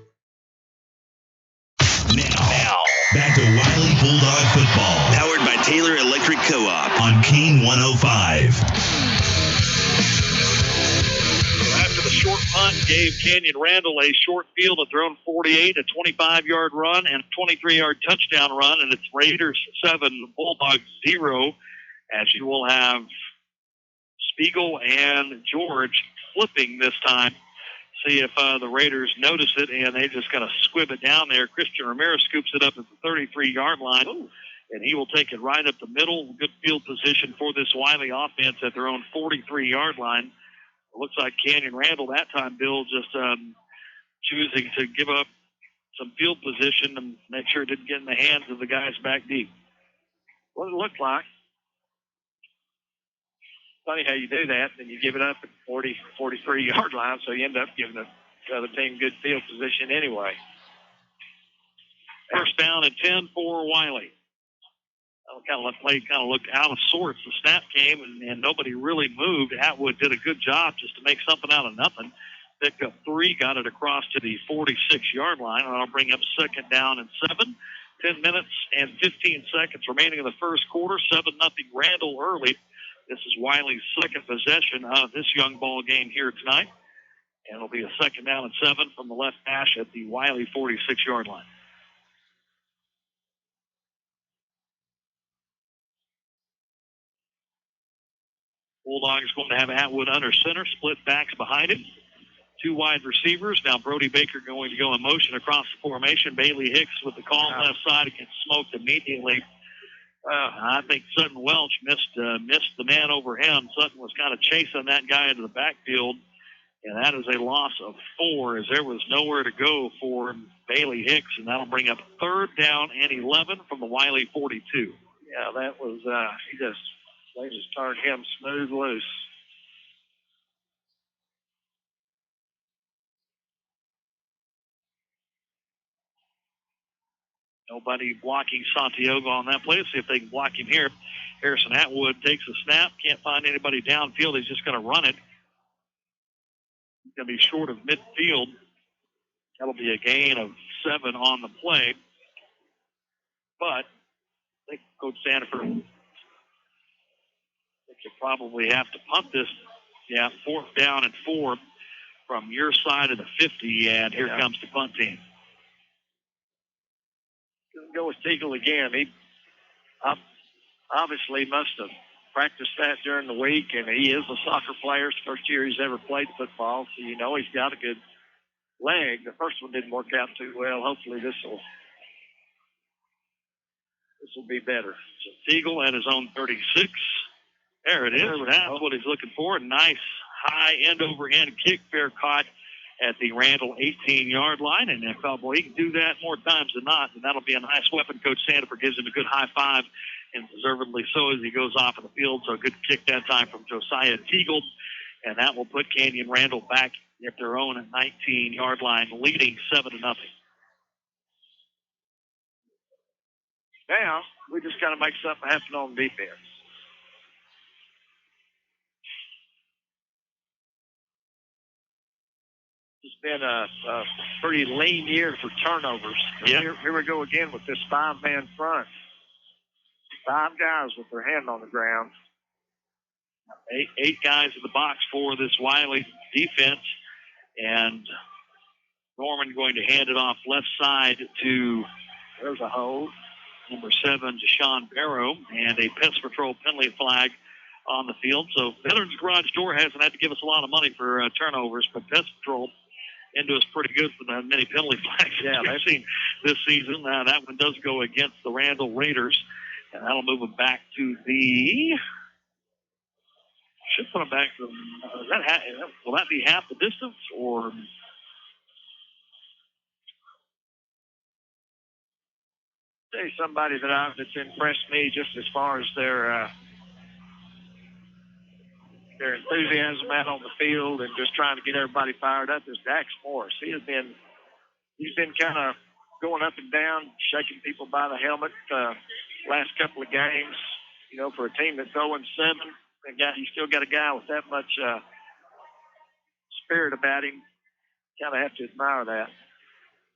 Now, back to Wylie Bulldog football. Powered by Taylor Electric Co-op on Keene 105. After the short punt gave Canyon Randall a short field, a thrown 48, a 25-yard run, and a 23-yard touchdown run, and it's Raiders 7, Bulldogs 0, as you will have Spiegel and George flipping this time. See if the Raiders notice it, and they just kind of squib it down there. Christian Ramirez scoops it up at the 33-yard line. Ooh. and he will take it right up the middle. Good field position for this Wylie offense at their own 43-yard line. It looks like Canyon Randall that time, Bill, just choosing to give up some field position and make sure it didn't get in the hands of the guys back deep. What it looked like. Funny how you do that, and you give it up at 43-yard line, so you end up giving the other team good field position anyway. First down and 10 for Wylie. Play kind of looked out of sorts. The snap came, and nobody really moved. Atwood did a good job just to make something out of nothing. Picked up 3, got it across to the 46-yard line, and that'll bring up second down and 7. 10 minutes and 15 seconds remaining in the first quarter. 7-0 Randall early. This is Wylie's second possession of this young ball game here tonight. And it'll be a second down and 7 from the left hash at the Wylie 46-yard line. Bulldogs going to have Atwood under center, split backs behind him. 2 wide receivers. Now Brody Baker going to go in motion across the formation. Bailey Hicks with the call left side gets smoked immediately. I think Sutton Welch missed the man over him. Sutton was kind of chasing that guy into the backfield, and that is a loss of 4 as there was nowhere to go for Bailey Hicks, and that'll bring up third down and 11 from the Wylie 42. Yeah, that was they just turned him smooth loose. Nobody blocking Santiago on that play. Let's see if they can block him here. Harrison Atwood takes a snap. Can't find anybody downfield. He's just going to run it. He's going to be short of midfield. That'll be a gain of 7 on the play. But I think Coach Sanford will probably have to punt this. Yeah, 4th down and 4 from your side of the 50, and here comes the punt team. Go with Teagle again. He obviously must have practiced that during the week, and he is a soccer player. It's the first year he's ever played football, so you know he's got a good leg. The first one didn't work out too well. Hopefully this will be better. So Teagle at his own 36. There it is. That's what he's looking for. A nice high end-over-end kick, fair caught at the Randall 18-yard line. And if he can do that more times than not, then that'll be a nice weapon. Coach Sanford gives him a good high five, and deservedly so as he goes off of the field. So a good kick that time from Josiah Teagle. And that will put Canyon Randall back at their own 19-yard line, leading 7-0. Now, we just got to make something happen on defense. It's been a pretty lean year for turnovers. Yeah. Here we go again with this 5-man front. 5 guys with their hand on the ground. 8 guys in the box for this Wylie defense. And Norman going to hand it off left side to, there's a hold, number 7, Deshaun Barrow, and a Pest Patrol penalty flag on the field. So Veterans Garage Door hasn't had to give us a lot of money for turnovers, but Pest Patrol into us pretty good for the many penalty flags we've seen this season. That one does go against the Randall Raiders, and that'll move them back to the... Should put them back to... will that be half the distance, or... Say somebody that's impressed me just as far as their enthusiasm out on the field and just trying to get everybody fired up is Dax Morris. He's been kind of going up and down, shaking people by the helmet last couple of games. You know, for a team that's 0-7, you still got a guy with that much spirit about him. Kind of have to admire that.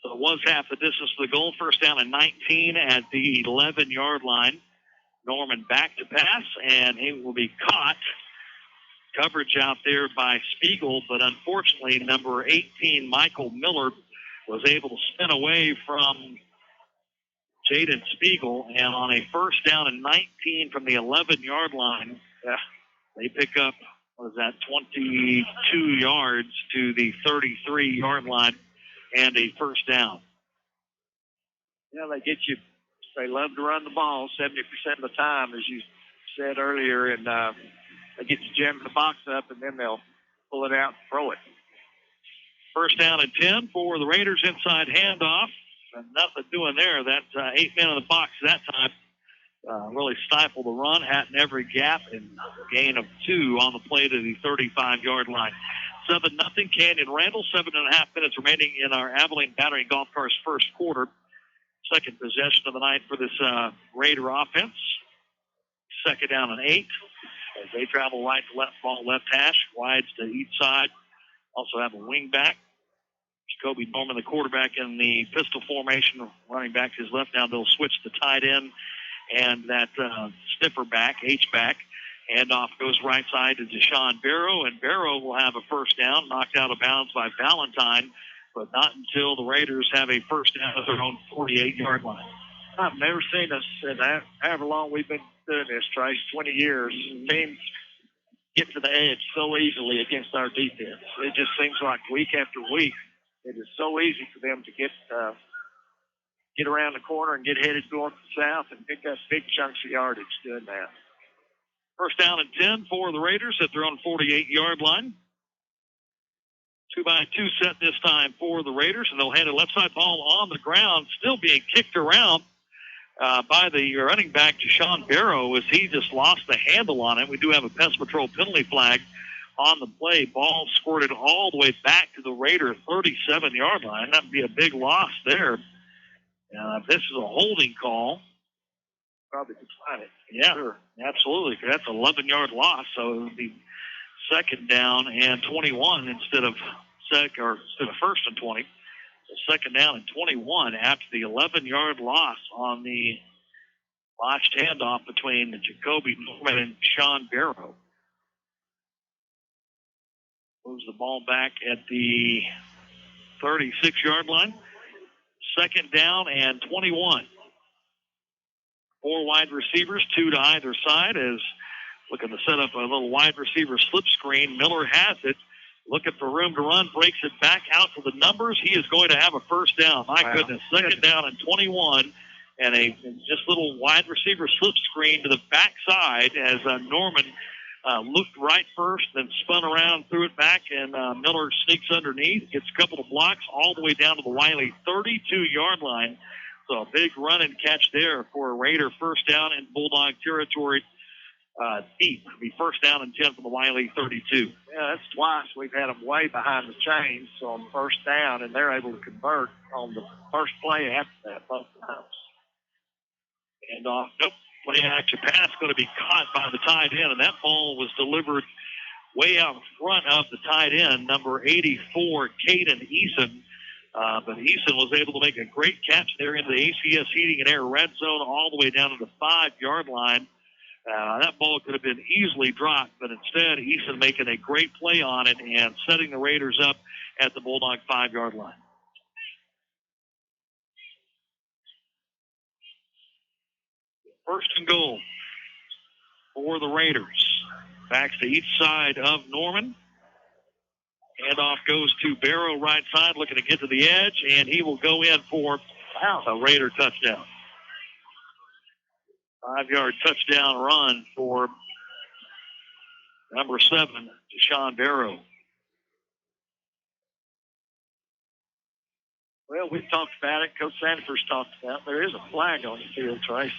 So it was half the distance to the goal. First down and 19 at the 11-yard line. Norman back to pass, and he will be caught. Coverage out there by Spiegel, but unfortunately, number 18, Michael Miller, was able to spin away from Jaden Spiegel, and on a first down and 19 from the 11-yard line, they pick up, 22 yards to the 33-yard line and a first down. Yeah, they get you They love to run the ball 70% of the time, as you said earlier, and they get to jam the box up, and then they'll pull it out and throw it. First down and 10 for the Raiders. Inside handoff. Nothing doing there. That 8 men in the box that time really stifled the run, had in every gap, and gain of 2 on the play to the 35-yard line. 7-0 Canyon Randall. 7.5 minutes remaining in our Abilene Battery and Golf Cars first quarter. Second possession of the night for this Raider offense. Second down and 8 as they travel right to left, ball left hash, wides to each side. Also have a wing back. Jacoby Norman, the quarterback, in the pistol formation, running back to his left. Now they'll switch to tight end and that sniffer back, H-back. Handoff goes right side to Deshaun Barrow, and Barrow will have a first down, knocked out of bounds by Valentine, but not until the Raiders have a first down at their own 48-yard line. I've never seen us, in however long we've been doing this, Trace, 20 years, teams get to the edge so easily against our defense. It just seems like week after week, it is so easy for them to get around the corner and get headed north to south and pick up big chunks of yardage doing that. First down and 10 for the Raiders at their own 48-yard line. 2-by-2 set this time for the Raiders, and they'll hand a left side ball on the ground, still being kicked around by the running back, Deshaun Barrow, as he just lost the handle on it. We do have a Pest Patrol penalty flag on the play. Ball squirted all the way back to the Raider 37-yard line. That would be a big loss there. This is a holding call. Probably decline it. Yeah, sure. Absolutely. That's an 11-yard loss, so it would be second down and 21 instead of first and 20. So second down and 21 after the 11-yard loss on the botched handoff between Jacoby Norman and Sean Barrow. Moves the ball back at the 36-yard line. Second down and 21. 4 wide receivers, 2 to either side, as looking to set up a little wide receiver slip screen. Miller has it, looking for room to run, breaks it back out to the numbers. He is going to have a first down. My goodness, second down and 21, and a just little wide receiver slip screen to the backside as Norman looked right first, then spun around, threw it back, and Miller sneaks underneath, gets a couple of blocks all the way down to the WYLIE 32-yard line. So a big run and catch there for a Raider first down in Bulldog territory. Deep. It'll be first down and 10 from the WYLIE 32. Yeah, that's twice we've had them way behind the chains on first down, and they're able to convert on the first play after that, both times. And play action pass going to be caught by the tight end, and that ball was delivered way out in front of the tight end, number 84, Caden Eason. But Eason was able to make a great catch there into the ACS Heating and Air red zone all the way down to the 5-yard line. That ball could have been easily dropped, but instead Eason making a great play on it and setting the Raiders up at the Bulldog 5-yard line. First and goal for the Raiders. Backs to each side of Norman. Handoff goes to Barrow right side, looking to get to the edge, and he will go in for a Raider touchdown. 5-yard touchdown run for number 7, Deshaun Barrow. Well, we've talked about it. Coach Sanford's talked about it. There is a flag on the field, Trace.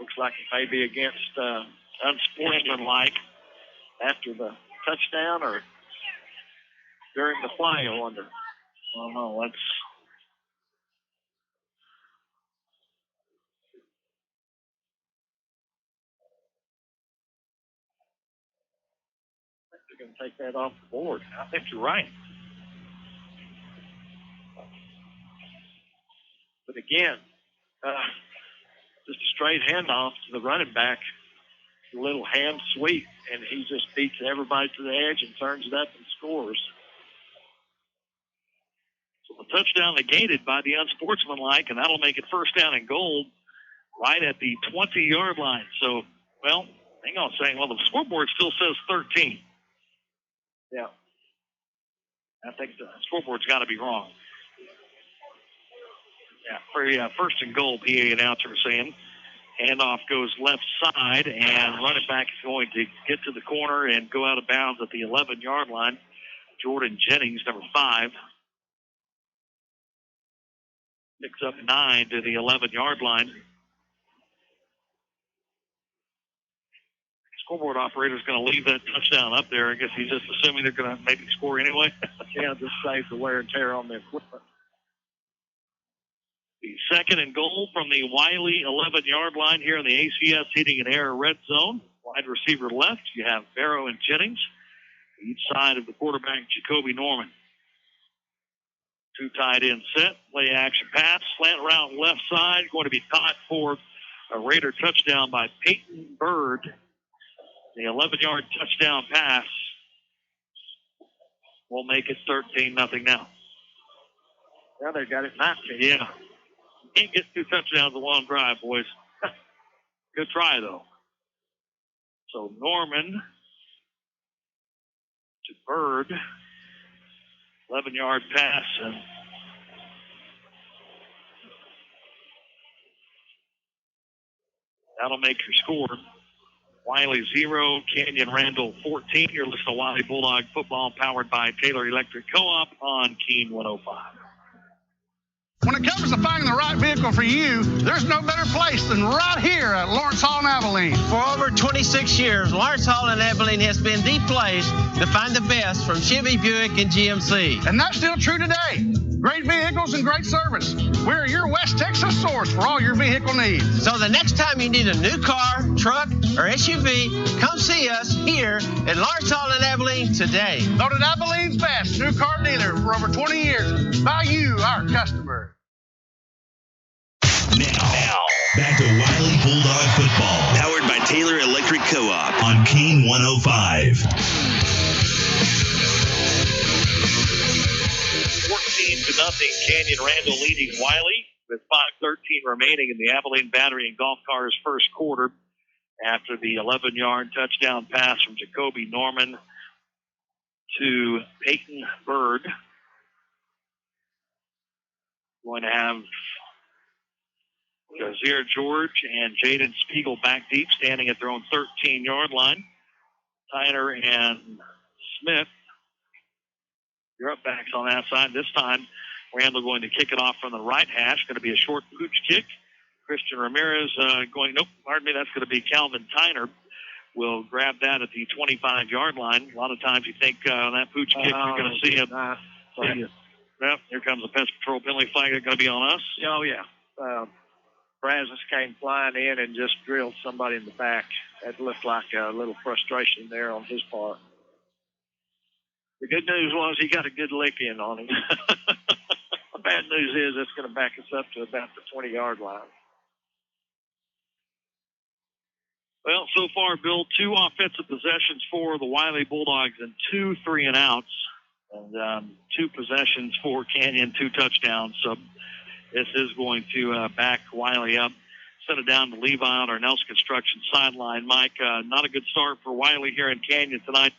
Looks like it may be against unsportsmanlike after the touchdown or during the play, I wonder. I don't know. Let's they're going to take that off the board. I think you're right. But again, just a straight handoff to the running back, a little hand sweep, and he just beats everybody to the edge and turns it up and scores. So the touchdown negated by the unsportsmanlike, and that'll make it first down and goal right at the 20-yard line. So, well, hang on a second. Well, the scoreboard still says 13. Yeah. I think the scoreboard's got to be wrong. First and goal, PA announcer saying. Handoff goes left side, and running back is going to get to the corner and go out of bounds at the 11-yard line. Jordan Jennings, number 5. Picks up 9 to the 11-yard line. Scoreboard operator is going to leave that touchdown up there. I guess he's just assuming they're going to maybe score anyway. Yeah, just save the wear and tear on the equipment. The second and goal from the WYLIE 11-yard line here in the ACS Heating and Air red zone. Wide receiver left, you have Barrow and Jennings. Each side of the quarterback, Jacoby Norman. 2 tight end set, play action pass, slant route left side, going to be caught for a Raider touchdown by Peyton Bird. The 11-yard touchdown pass will make it 13-0 now. Well, they got it 19. Yeah. Can't get 2 touchdowns in one drive, boys. Good try, though. So Norman to Bird. 11-yard pass. And that'll make your score. WYLIE 0, Canyon Randall 14. You're listening to WYLIE Bulldog football powered by Taylor Electric Co-op on Keene 105. When it comes to finding the right vehicle for you, there's no better place than right here at Lawrence Hall in Abilene. For over 26 years, Lawrence Hall in Abilene has been the place to find the best from Chevy, Buick, and GMC. And that's still true today. Great vehicles and great service. We're your West Texas source for all your vehicle needs. So the next time you need a new car, truck, or SUV, come see us here at Lawrence Hall in Abilene today. Voted Abilene's best new car dealer for over 20 years by you, our customer. Now, back to WYLIE Bulldog football, powered by Taylor Electric Co-op on Keene 105. 14-0, Canyon Randall leading WYLIE with 5:13 remaining in the Abilene Battery and Golf Cars first quarter after the 11-yard touchdown pass from Jacoby Norman to Peyton Bird. Going to have Gazier George and Jaden Spiegel back deep, standing at their own 13-yard line. Tyner and Smith, your up backs on that side. This time, Randall going to kick it off from the right hash. Going to be a short pooch kick. Christian Ramirez that's going to be Calvin Tyner. Will grab that at the 25-yard line. A lot of times you think that pooch kick, you're going to see him. Well, here comes the Pest Patrol penalty flag. They're going to be on us. Oh, yeah. Brazos came flying in and just drilled somebody in the back. It looked like a little frustration there on his part. The good news was he got a good lick in on him. The bad news is it's going to back us up to about the 20-yard line. Well, so far, Bill, 2 offensive possessions for the WYLIE Bulldogs and 2 3-and-outs. And 2 possessions for Canyon, 2 touchdowns. So this is going to back WYLIE up. Send it down to Levi on our Nelson Construction sideline. Mike, not a good start for WYLIE here in Canyon tonight.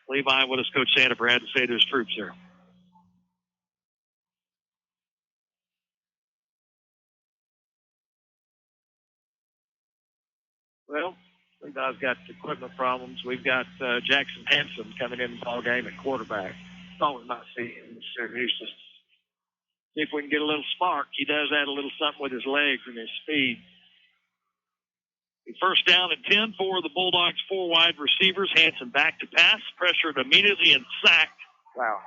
Levi, what does Coach Sandifer have to say to his troops here? Well, Levi's got equipment problems. We've got Jackson Hanson coming in the ball game at quarterback. Thought we might see him in Syracuse. See if we can get a little spark. He does add a little something with his legs and his speed. First down and 10 for the Bulldogs, 4 wide receivers. Hanson back to pass, pressured immediately and sacked. Wow.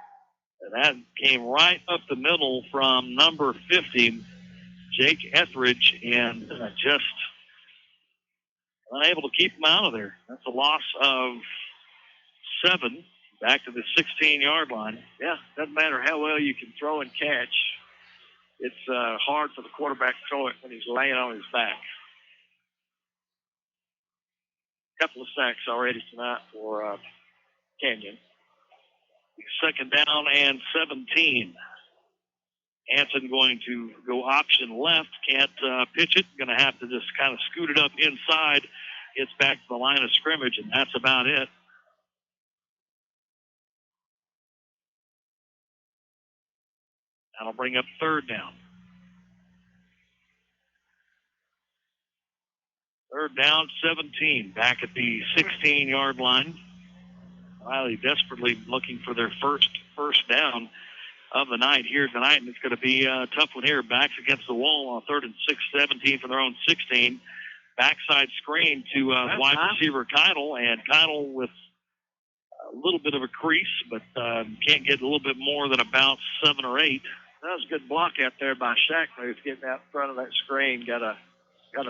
And that came right up the middle from number 50, Jake Etheridge, and just unable to keep him out of there. That's a loss of 7. Back to the 16-yard line. Yeah, doesn't matter how well you can throw and catch. It's hard for the quarterback to throw it when he's laying on his back. A couple of sacks already tonight for Canyon. Second down and 17. Hanson going to go option left. Can't pitch it. Going to have to just kind of scoot it up inside. Gets back to the line of scrimmage, and that's about it. That'll bring up third down. Third down, 17, back at the 16-yard line. Wylie desperately looking for their first down of the night here tonight, and it's going to be a tough one here. Backs against the wall on 3rd and 6, 17 from their own 16. Backside screen to wide receiver Keitel, and Keitel with a little bit of a crease, but can't get a little bit more than about 7 or 8. That was a good block out there by Shackler. He's getting out in front of that screen. Got a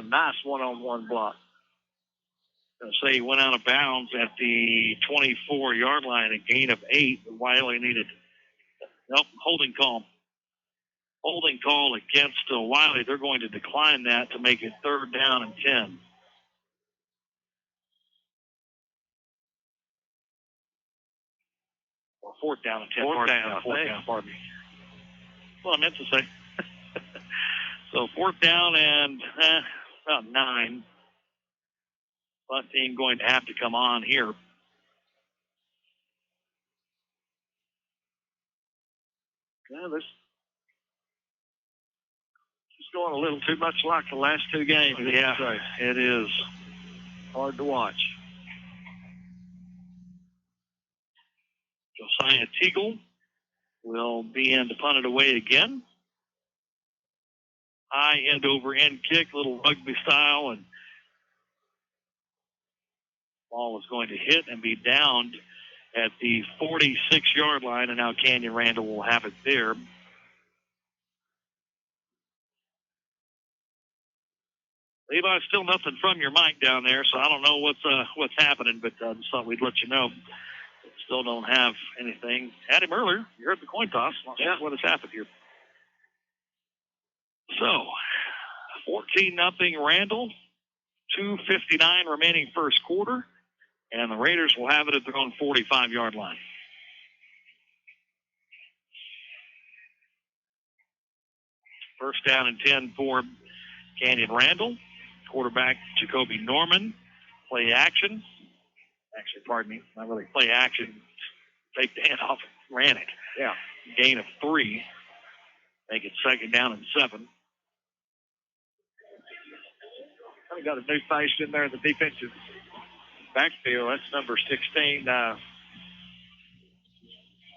nice one-on-one block. I'll say he went out of bounds at the 24-yard line, a gain of 8. Wylie needed holding call. Holding call against Wylie. They're going to decline that to make it 3rd down and 10. Or 4th down and 10. Fourth down, pardon me. That's what I meant to say. So 4th down and about 9. Butt team going to have to come on here. Yeah, this is going a little too much like the last 2 games. Yeah, it is hard to watch. Josiah Teagle will be in to punt it away again. High end over end kick, little rugby style, and ball is going to hit and be downed at the 46-yard line, and now Canyon Randall will have it there. Levi, still nothing from your mic down there, so I don't know what's happening, but I just thought we'd let you know. Still don't have anything. Had him earlier. You heard the coin toss. Yeah. What has happened here? So, 14-0 Randall. 2:59 remaining first quarter. And the Raiders will have it at their own 45-yard line. First down and 10 for Canyon Randall. Quarterback Jacoby Norman. Play action. Actually, pardon me, not really play action. Take the handoff and ran it. Yeah. Gain of 3. Make it 2nd down and 7. We got a new face in there in the defensive backfield. That's number 16,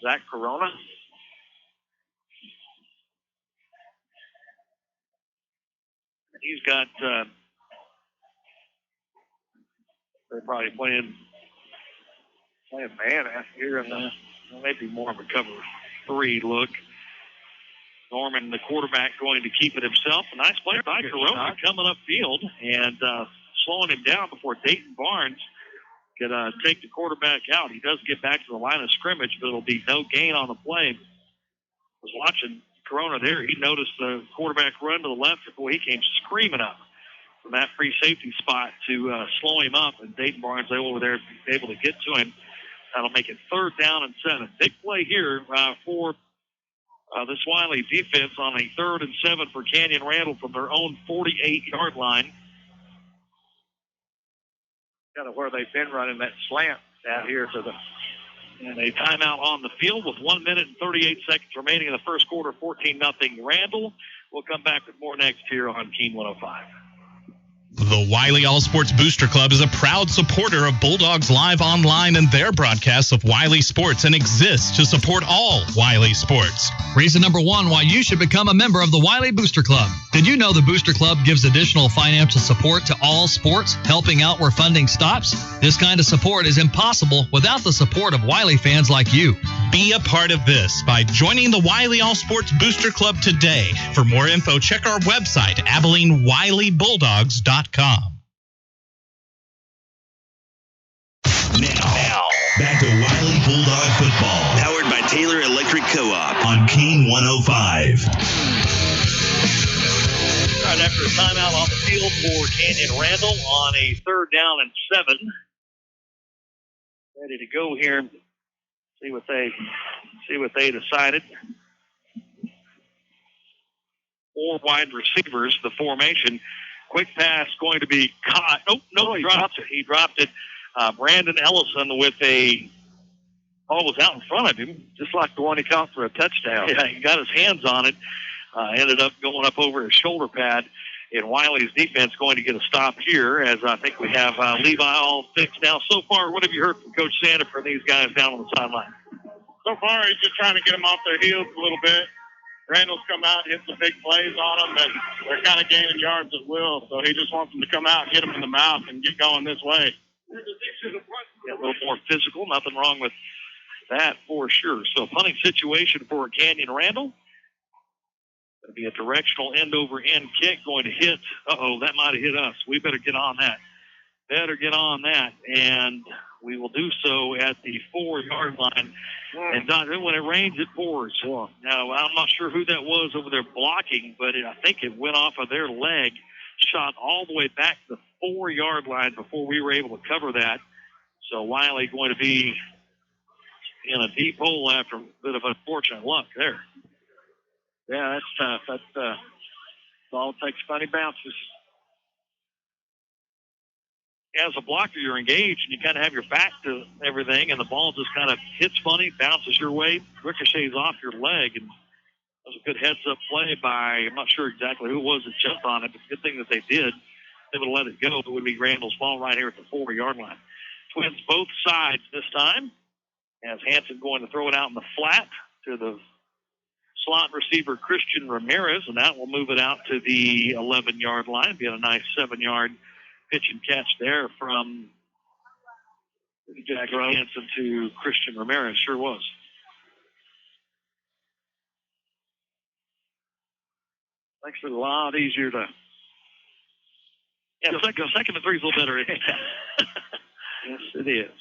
Zach Corona. He's got, they're probably playing man out here, and maybe more of a cover 3 look. Norman, the quarterback, going to keep it himself. A nice play by Corona coming upfield and slowing him down before Dayton Barnes could take the quarterback out. He does get back to the line of scrimmage, but it'll be no gain on the play. I was watching Corona there. He noticed the quarterback run to the left, and boy, he came screaming up from that free safety spot to slow him up, and Dayton Barnes able to get to him. That'll make it 3rd down and 7. Big play here for this Wylie defense on a 3rd and 7 for Canyon Randall from their own 48-yard line. Kind of where they've been running that slant out here to the. And a timeout on the field with 1 minute and 38 seconds remaining in the first quarter. 14-0 Randall. We'll come back with more next here on Keen 105. The Wylie All Sports Booster Club is a proud supporter of Bulldogs Live Online and their broadcasts of Wylie Sports and exists to support all Wylie sports. Reason number 1 why you should become a member of the Wylie Booster Club. Did you know the Booster Club gives additional financial support to all sports, helping out where funding stops? This kind of support is impossible without the support of Wylie fans like you. Be a part of this by joining the Wylie All Sports Booster Club today. For more info, check our website, AbileneWylieBulldogs.com. Now, back to Wylie Bulldog football. Powered by Taylor Electric Co-op on Keen 105. All right, after a timeout on the field for Canyon Randall on a 3rd down and 7. Ready to go here. See what they decided. 4 wide receivers, the formation. Quick pass going to be caught. He dropped it. He dropped it. Brandon Ellison with a ball was out in front of him, just like the one he caught for a touchdown. Yeah, he got his hands on it. Ended up going up over his shoulder pad And Wylie's defense going to get a stop here, as I think we have Levi all fixed now. So far, what have you heard from Coach Sanford and these guys down on the sideline? So far, he's just trying to get them off their heels a little bit. Randall's come out, hit some big plays on them, and they're kind of gaining yards at will. So he just wants them to come out, hit them in the mouth, and get going this way. Yeah, a little more physical. Nothing wrong with that for sure. So punting situation for Canyon Randall. Going to be a directional end-over-end kick going to hit. Uh-oh, that might have hit us. We better get on that. And we will do so at the 4-yard line. And when it rains, it pours. Now, I'm not sure who that was over there blocking, but I think it went off of their leg, shot all the way back to the 4-yard line before we were able to cover that. So Wylie going to be in a deep hole after a bit of unfortunate luck there. Yeah, that's tough. That ball takes funny bounces. As a blocker, you're engaged, and you kind of have your back to everything, and the ball just kind of hits funny, bounces your way, ricochets off your leg, and that was a good heads-up play by, I'm not sure exactly who it was that jumped on it, but good thing that they did. They would have let it go. It would be Randall's ball right here at the 4-yard line. Twins both sides this time, as Hanson going to throw it out in the flat to the slot receiver Christian Ramirez, and that will move it out to the 11-yard line. Be a nice 7-yard pitch and catch there from Jack Hanson to Christian Ramirez. Sure was. Makes it a lot easier to. Yeah, second and 3 is a little better. Yes, it is.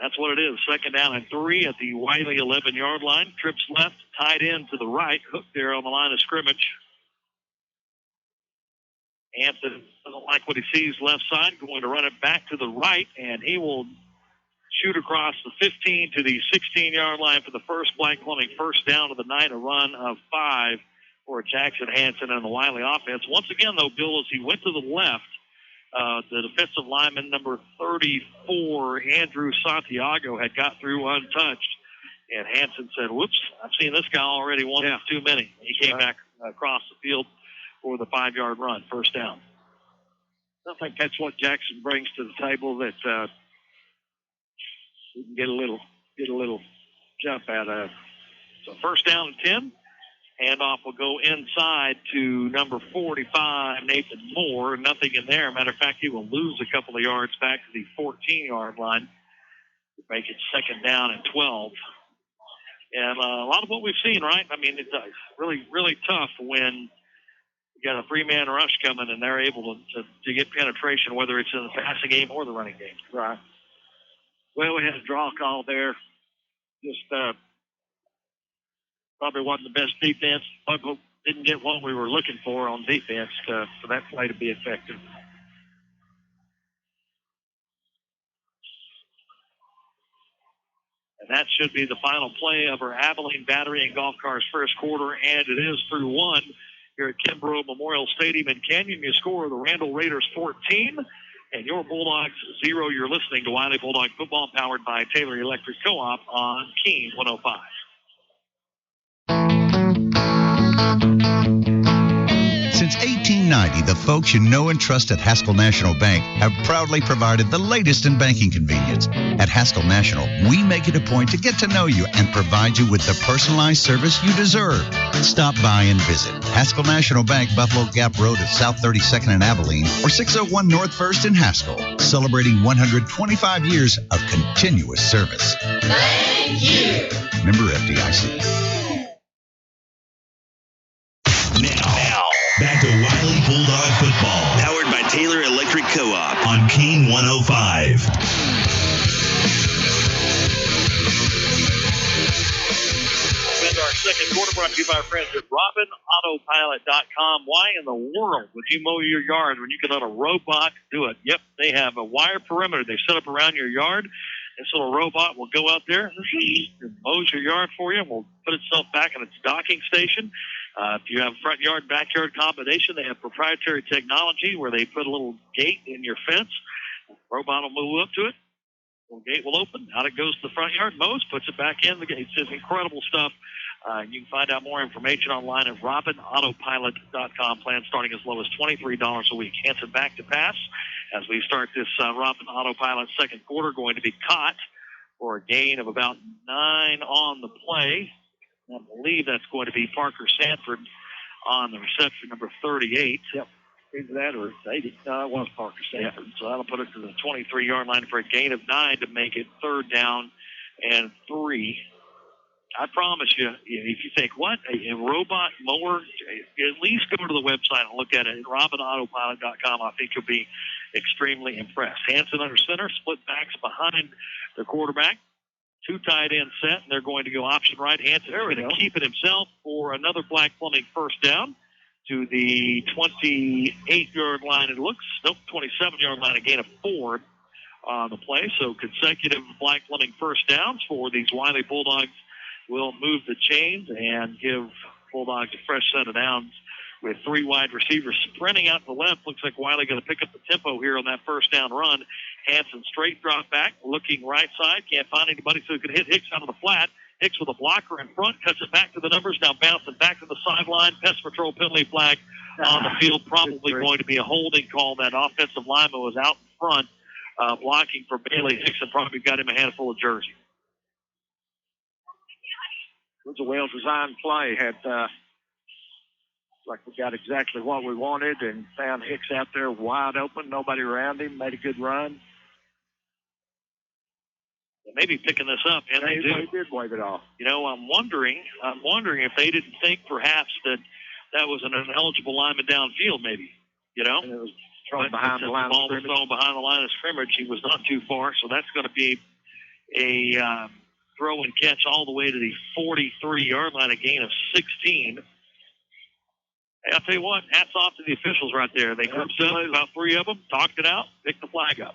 That's what it is. 2nd down and 3 at the Wylie 11-yard line. Trips left, tied in to the right. Hook there on the line of scrimmage. Hanson doesn't like what he sees left side. Going to run it back to the right, and he will shoot across the 15 to the 16-yard line for the first Black Plumbing first down of the night, a run of 5 for Jackson Hanson and the Wylie offense. Once again, though, Bill, as he went to the left, the defensive lineman number 34, Andrew Santiago, had got through untouched. And Hanson said, whoops, I've seen this guy already once too many. He came back across the field for the 5-yard run, first down. I think that's what Jackson brings to the table, that we can get a little jump out of. So first down and 10. Handoff will go inside to number 45, Nathan Moore. Nothing in there. Matter of fact, he will lose a couple of yards back to the 14-yard line to make it 2nd down and 12. And a lot of what we've seen, right? I mean, it's really, really tough when you got a 3-man rush coming and they're able to get penetration, whether it's in the passing game or the running game. Right. Well, we had a draw call there. Just probably wasn't the best defense. But didn't get what we were looking for on defense for that play to be effective. And that should be the final play of our Abilene Battery and Golf Cars first quarter, and it is through 1 here at Kimbrough Memorial Stadium in Canyon. You score the Randall Raiders 14 and your Bulldogs 0. You're listening to Wylie Bulldog Football, powered by Taylor Electric Co-op on Keene 105. Since 1890, the folks you know and trust at Haskell National Bank have proudly provided the latest in banking convenience. At Haskell National, we make it a point to get to know you and provide you with the personalized service you deserve. Stop by and visit Haskell National Bank, Buffalo Gap Road at South 32nd in Abilene, or 601 North 1st in Haskell, celebrating 125 years of continuous service. Thank you. Member FDIC. Now, back to Wylie Bulldog Football, powered by Taylor Electric Co-op on Keene 105. And our second quarter brought to you by our friends at RobinAutopilot.com. Why in the world would you mow your yard when you can let a robot do it? Yep, they have a wire perimeter they set up around your yard. This little robot will go out there and mows your yard for you and will put itself back in its docking station. If you have front yard, backyard combination, they have proprietary technology where they put a little gate in your fence. The robot will move up to it. The gate will open. Out it goes to the front yard. Mows, puts it back in. The gate. It's just incredible stuff You can find out more information online at robinautopilot.com. Plans starting as low as $23 a week. Hanson back to pass as we start this Robin Autopilot second quarter. Going to be caught for a gain of about 9 on the play. I believe that's going to be Parker Sanford on the reception, number 38. Yep. Either that or 80. No, it was Parker Sanford. So that'll put it to the 23-yard line for a gain of 9 to make it 3rd down and 3. I promise you, if you think, what, a robot mower, at least go to the website and look at it at robinautopilot.com. I think you'll be extremely impressed. Hanson under center, split backs behind the quarterback. 2 tight end set, and they're going to go option right. Hanson's going to keep it himself for another Black Plumbing first down to the 28-yard line, it looks. Nope, 27-yard line, a gain of 4 on the play. So consecutive Black Plumbing first downs for these Wylie Bulldogs will move the chains and give Bulldogs a fresh set of downs with 3 wide receivers sprinting out to the left. Looks like Wylie going to pick up the tempo here on that first down run. Hanson straight drop back, looking right side. Can't find anybody, so he can hit Hicks out of the flat. Hicks with a blocker in front, cuts it back to the numbers, now bouncing back to the sideline. Pest Patrol penalty flag on the field. Probably going to be a holding call. That offensive lineman was out in front blocking for Bailey Hicks and probably got him a handful of jersey. It was a well-designed play. Had like we got exactly what we wanted and found Hicks out there wide open, nobody around him, made a good run. Maybe picking this up, and they did wave it off. You know, I'm wondering if they didn't think perhaps that was an ineligible lineman downfield, maybe. You know, and it was thrown behind the line of scrimmage. Thrown behind the line of scrimmage. He was not too far, so that's going to be a throw and catch all the way to the 43-yard line, a gain of 16. Hey, I'll tell you what, hats off to the officials right there. They grouped up, about 3 of them, talked it out, picked the flag up.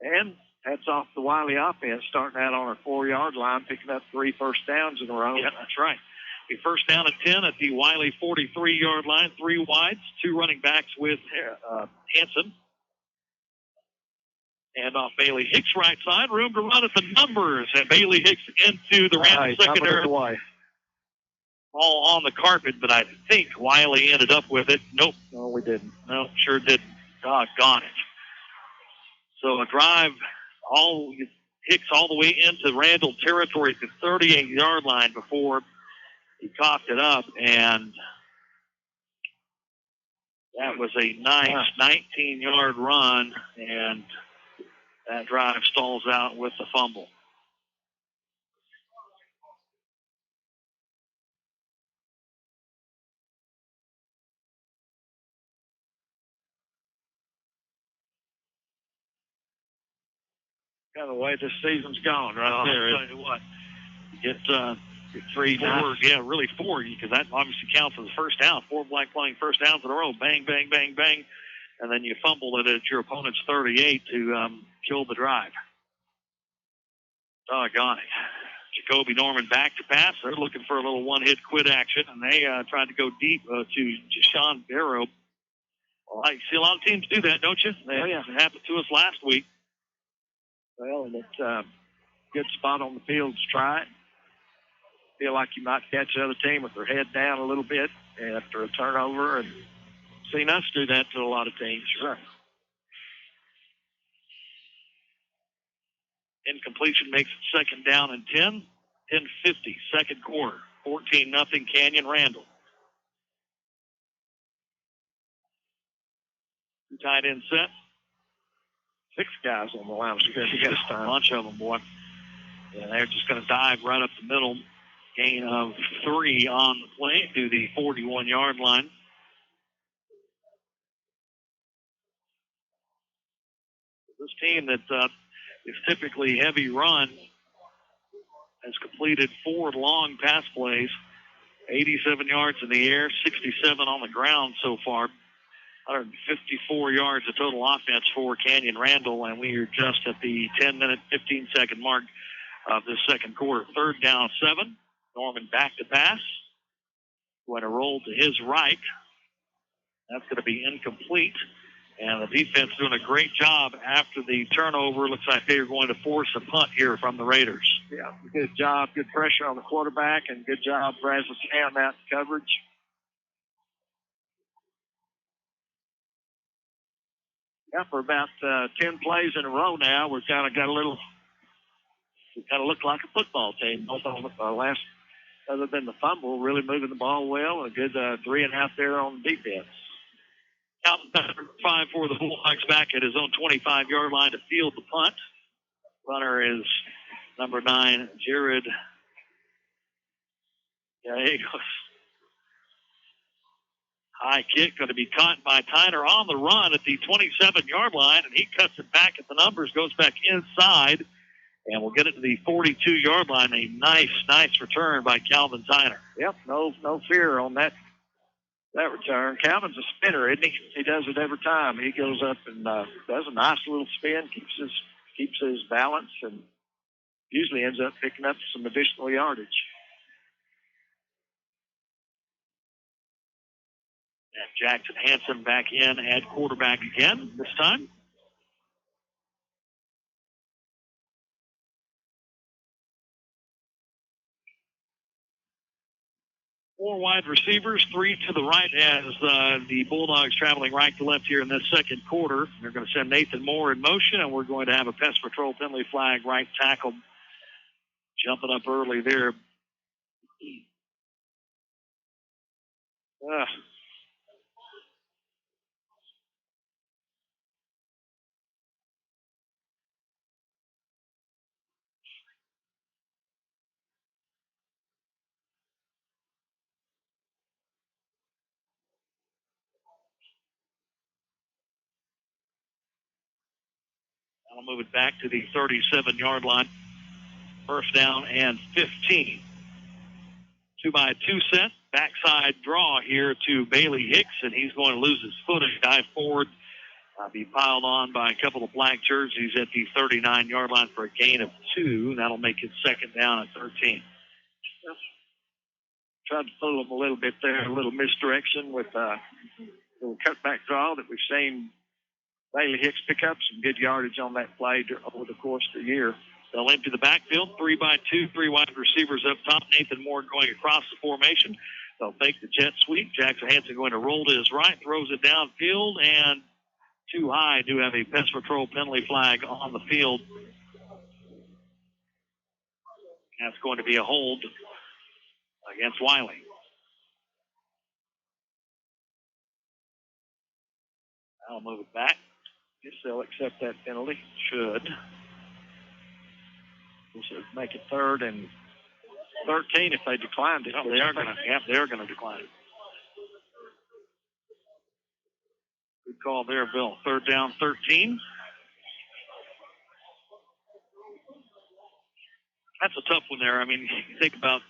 And hats off the Wylie offense, starting out on our 4-yard line, picking up 3 first downs in a row. Yeah, that's right. The first down and 10 at the Wylie 43-yard line, 3 wides, 2 running backs with Hanson. And off Bailey Hicks right side, room to run at the numbers, and Bailey Hicks into the Randall secondary. All on the carpet, but I think Wylie ended up with it. Nope. No, we didn't. No, sure didn't. Doggone it. So a drive, Hicks all the way into Randall territory to the 38-yard line before he coughed it up, and that was a nice 19-yard run, and that drive stalls out with the fumble. Kind of the way this season's gone right there. I'll tell you what, get 3, 4, yeah, really 4, because that obviously counts as a first down. 4 Black Plumbing first downs in a row. Bang, bang, bang, bang. And then you fumble it at your opponent's 38 to kill the drive. Doggone it. Jacoby Norman back to pass. They're looking for a little one-hit quit action, and they tried to go deep to Jashawn Barrow. Well, I see a lot of teams do that, don't you? It happened to us last week. Well, and it's a good spot on the field to try it. Feel like you might catch the other team with their head down a little bit after a turnover, and seen us do that to a lot of teams. Sure. Incompletion makes it second down and 10. 10:50, second quarter. 14-0 Canyon Randall. 2 tight end set. 6 guys on the line of scrimmage this time. A bunch of them, boy. And they're just going to dive right up the middle. Gain of 3 on the play to the 41-yard line. This team that is typically heavy run has completed 4 long pass plays, 87 yards in the air, 67 on the ground so far. 154 yards of total offense for Canyon Randall, and we are just at the 10-minute, 15-second mark of this second quarter. 3rd down, 7. Norman back to pass. Going to roll to his right. That's going to be incomplete. And the defense doing a great job after the turnover. Looks like they are going to force a punt here from the Raiders. Yeah, good job. Good pressure on the quarterback, and good job, Brazos Ham out in coverage. Yeah, for about 10 plays in a row now, we've kind of got a little. We kind of look like a football team. Both on the last, other than the fumble, really moving the ball well. A good 3.5 there on defense. Out number 5 for the Bulldogs back at his own 25-yard line to field the punt. Runner is number 9, Jared. Yeah, there he goes. High kick going to be caught by Tyner on the run at the 27-yard line, and he cuts it back at the numbers, goes back inside, and we'll get it to the 42-yard line. A nice return by Calvin Tyner. Yep, no fear on that return. Calvin's a spinner, isn't he? He does it every time. He goes up and does a nice little spin, keeps his balance, and usually ends up picking up some additional yardage. And Jackson Hanson back in at quarterback again this time. 4 wide receivers, 3 to the right as the Bulldogs traveling right to left here in this second quarter. They're going to send Nathan Moore in motion, and we're going to have a pest patrol penalty flag, right tackle, jumping up early there. I'll move it back to the 37-yard line. First down and 15. 2-by-2 set. Backside draw here to Bailey Hicks, and he's going to lose his footing. Dive forward. Be piled on by a couple of black jerseys at the 39-yard line for a gain of 2. That'll make it second down at 13. Tried to fool him a little bit there, a little misdirection with a little cutback draw that we've seen Bailey Hicks pick up some good yardage on that play over the course of the year. They'll empty the backfield, 3-by-2, 3 wide receivers up top. Nathan Moore going across the formation. They'll take the jet sweep. Jackson Hanson going to roll to his right, throws it downfield, and too high. Do have a pest patrol penalty flag on the field. That's going to be a hold against Wylie. I'll move it back. Guess they'll accept that penalty. Should. We'll make it 3rd and 13 if they declined it. Oh, they are going to decline it. Good call there, Bill. 3rd down, 13. That's a tough one there. I mean, you think about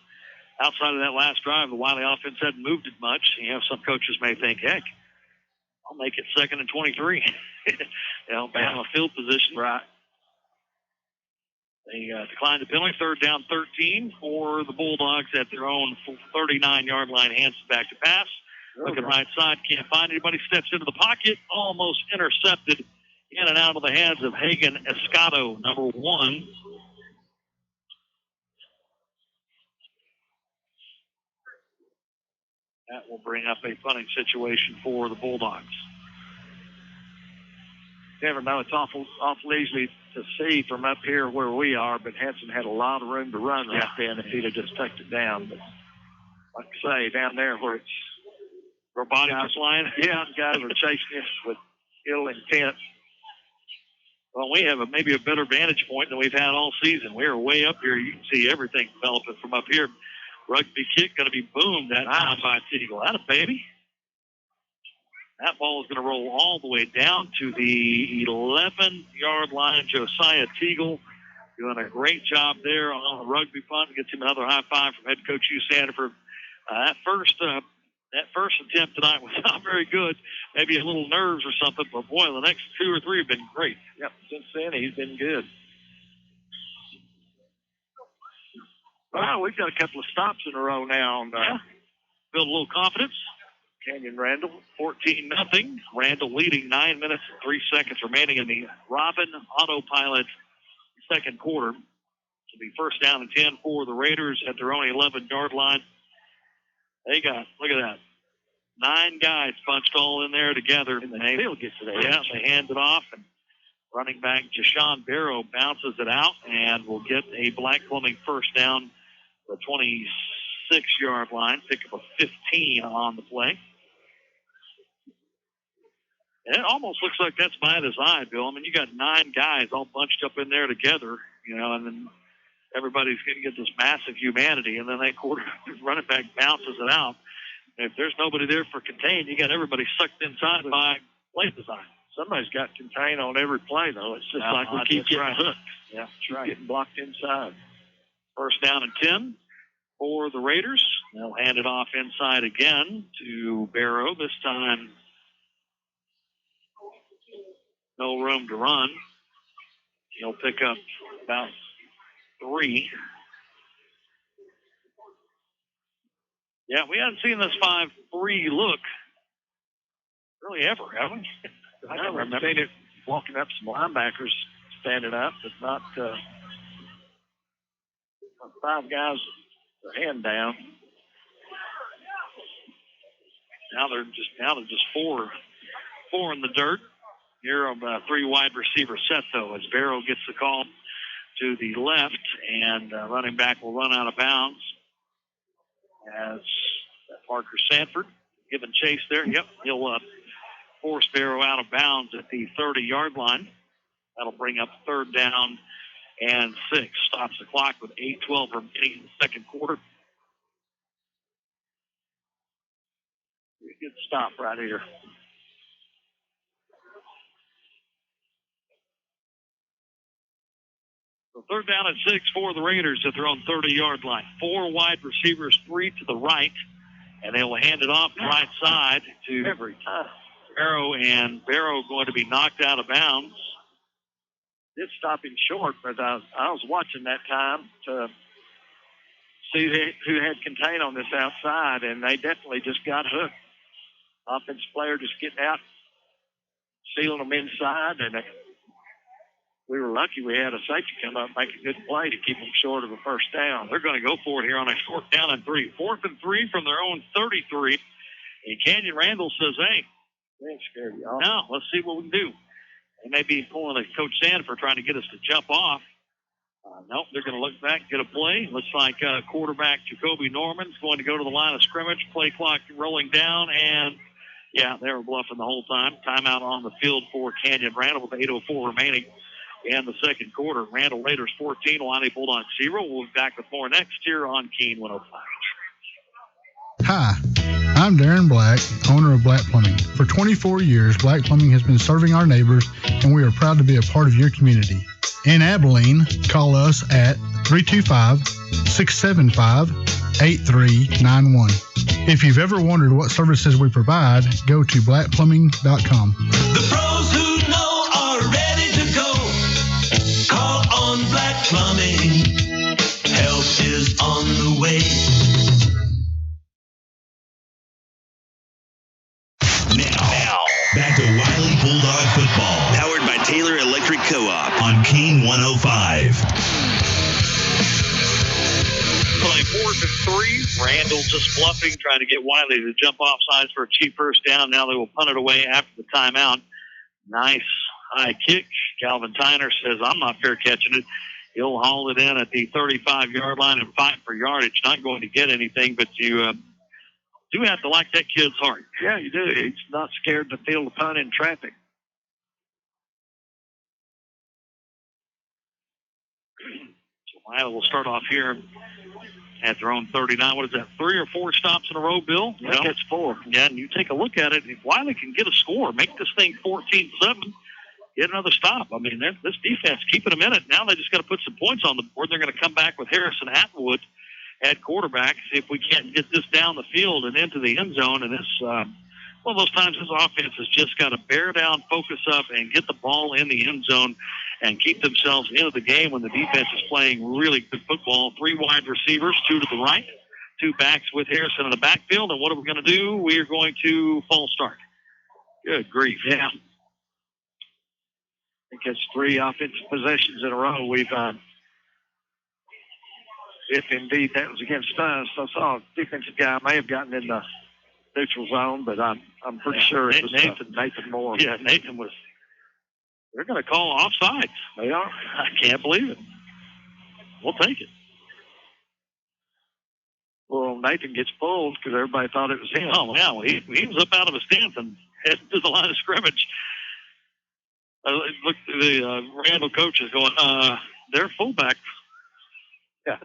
outside of that last drive, the Wylie offense hadn't moved it much. You know, some coaches may think, heck, I'll make it 2nd and 23. Alabama field position. Right. They declined the penalty. 3rd down, 13 for the Bulldogs at their own 39-yard line. Hanson back to pass. Looking right side, can't find anybody. Steps into the pocket, almost intercepted in and out of the hands of Hagan Escato, number 1. That will bring up a punting situation for the Bulldogs. Never know. It's awful easy to see from up here where we are, but Hanson had a lot of room to run right then if he'd have just tucked it down. But like I say, down there where it's robotics line, guys are chasing us with ill intent. Well, we have maybe a better vantage point than we've had all season. We're way up here. You can see everything developing from up here. Rugby kick going to be boomed that time by Teagle. That a baby. That ball is going to roll all the way down to the 11-yard line. Josiah Teagle doing a great job there on the rugby punt. Gets him another high five from head coach Hugh Sandiford. That first attempt tonight was not very good. Maybe a little nerves or something, but boy, the next 2 or 3 have been great. Yep, since then he's been good. Well, we've got a couple of stops in a row now. Build a little confidence. Canyon Randall, 14-0. Randall leading 9 minutes and 3 seconds remaining in the Robin Autopilot second quarter. It'll be first down and 10 for the Raiders at their own 11-yard line. Look at that. 9 guys punched all in there together. And they'll get to that. Yeah, they hand it off, and running back Jashawn Barrow bounces it out and will get a Black Plumbing first down, the 26-yard line. Pick up a 15 on the play. And it almost looks like that's by design, Bill. I mean, you got 9 guys all bunched up in there together, and then everybody's going to get this massive humanity, and then that running back bounces it out. If there's nobody there for contain, you got everybody sucked inside by play design. Somebody's got contain on every play, though. It's just like we keep getting hooked. Yeah, that's right. Getting blocked inside. First down and 10 for the Raiders. They'll hand it off inside again to Barrow. This time, no room to run. He'll pick up about 3. Yeah, we haven't seen this 5-3 look really ever, have we? I never seen it walking up some linebackers standing up, but not 5 guys with their hand down. Now they're just four in the dirt. Here on a 3 wide receiver set, though, as Barrow gets the call to the left, and running back will run out of bounds as Parker Sanford giving chase there. Yep, he'll force Barrow out of bounds at the 30-yard line. That'll bring up third down and 6. Stops the clock with 8:12 remaining in the second quarter. Good stop right here. So third down and 6 for the Raiders at their own 30-yard line. 4 wide receivers, 3 to the right, and they will hand it off the right side to every time. Barrow, and Barrow going to be knocked out of bounds. Did stop him short, but I was watching that time to see who had contain on this outside, and they definitely just got hooked. Offensive player just getting out, sealing them inside, and we were lucky we had a safety come up and make a good play to keep them short of a first down. They're going to go for it here on a 4th down and 3. 4th and 3 from their own 33. And Canyon Randall says, hey, they ain't scared y'all. No, let's see what we can do. They may be pulling a Coach Sanford trying to get us to jump off. Nope, they're going to look back, get a play. Looks like quarterback Jacoby Norman's going to go to the line of scrimmage. Play clock rolling down, and yeah, they were bluffing the whole time. Timeout on the field for Canyon Randall with 8:04 remaining in the second quarter. Randall Raiders 14, WYLIE Bulldogs 0. We'll be back with more next year on Keen 105. Hi, I'm Darren Black, owner of Black Plumbing. For 24 years, Black Plumbing has been serving our neighbors, and we are proud to be a part of your community. In Abilene, call us at 325-675-8391. If you've ever wondered what services we provide, go to blackplumbing.com. The pros who know are ready to go. Call on Black Plumbing. Help is on the way. Now, back to WYLIE Bulldog football. Powered by Taylor Electric Co-op on Keen 105. Play 4th and 3. Randall just bluffing, trying to get WYLIE to jump off sides for a cheap first down. Now they will punt it away after the timeout. Nice high kick. Calvin Tyner says, I'm not fair catching it. He'll haul it in at the 35-yard line and fight for yardage. Not going to get anything, but you do have to like that kid's heart. Yeah, you do. He's not scared to field the punt in traffic. So WYLIE will start off here at their own 39. What is that, 3 or 4 stops in a row, Bill? I think it's 4. Yeah, and you take a look at it. If WYLIE can get a score, make this thing 14-7, get another stop. I mean, this defense keeping them in it. Now they just got to put some points on the board. They're going to come back with Harrison Atwood at quarterback, see if we can't get this down the field and into the end zone. And this one of those times this offense has just got to bear down, focus up, and get the ball in the end zone and keep themselves into the game when the defense is playing really good football. 3 wide receivers, 2 to the right, 2 backs with Harrison in the backfield. And what are we going to do? We are going to false start. Good grief. Yeah. I think it's 3 offensive possessions in a row. We've if indeed that was against us. I saw a defensive guy may have gotten in the neutral zone, but I'm pretty sure it was Nathan Moore. Yeah, Nathan was. They're going to call offsides. They are. I can't believe it. We'll take it. Well, Nathan gets pulled because everybody thought it was him. Oh, yeah. Well, he was up out of his stance and headed to the line of scrimmage. Look, the Randall coach is going, their fullback. Yeah.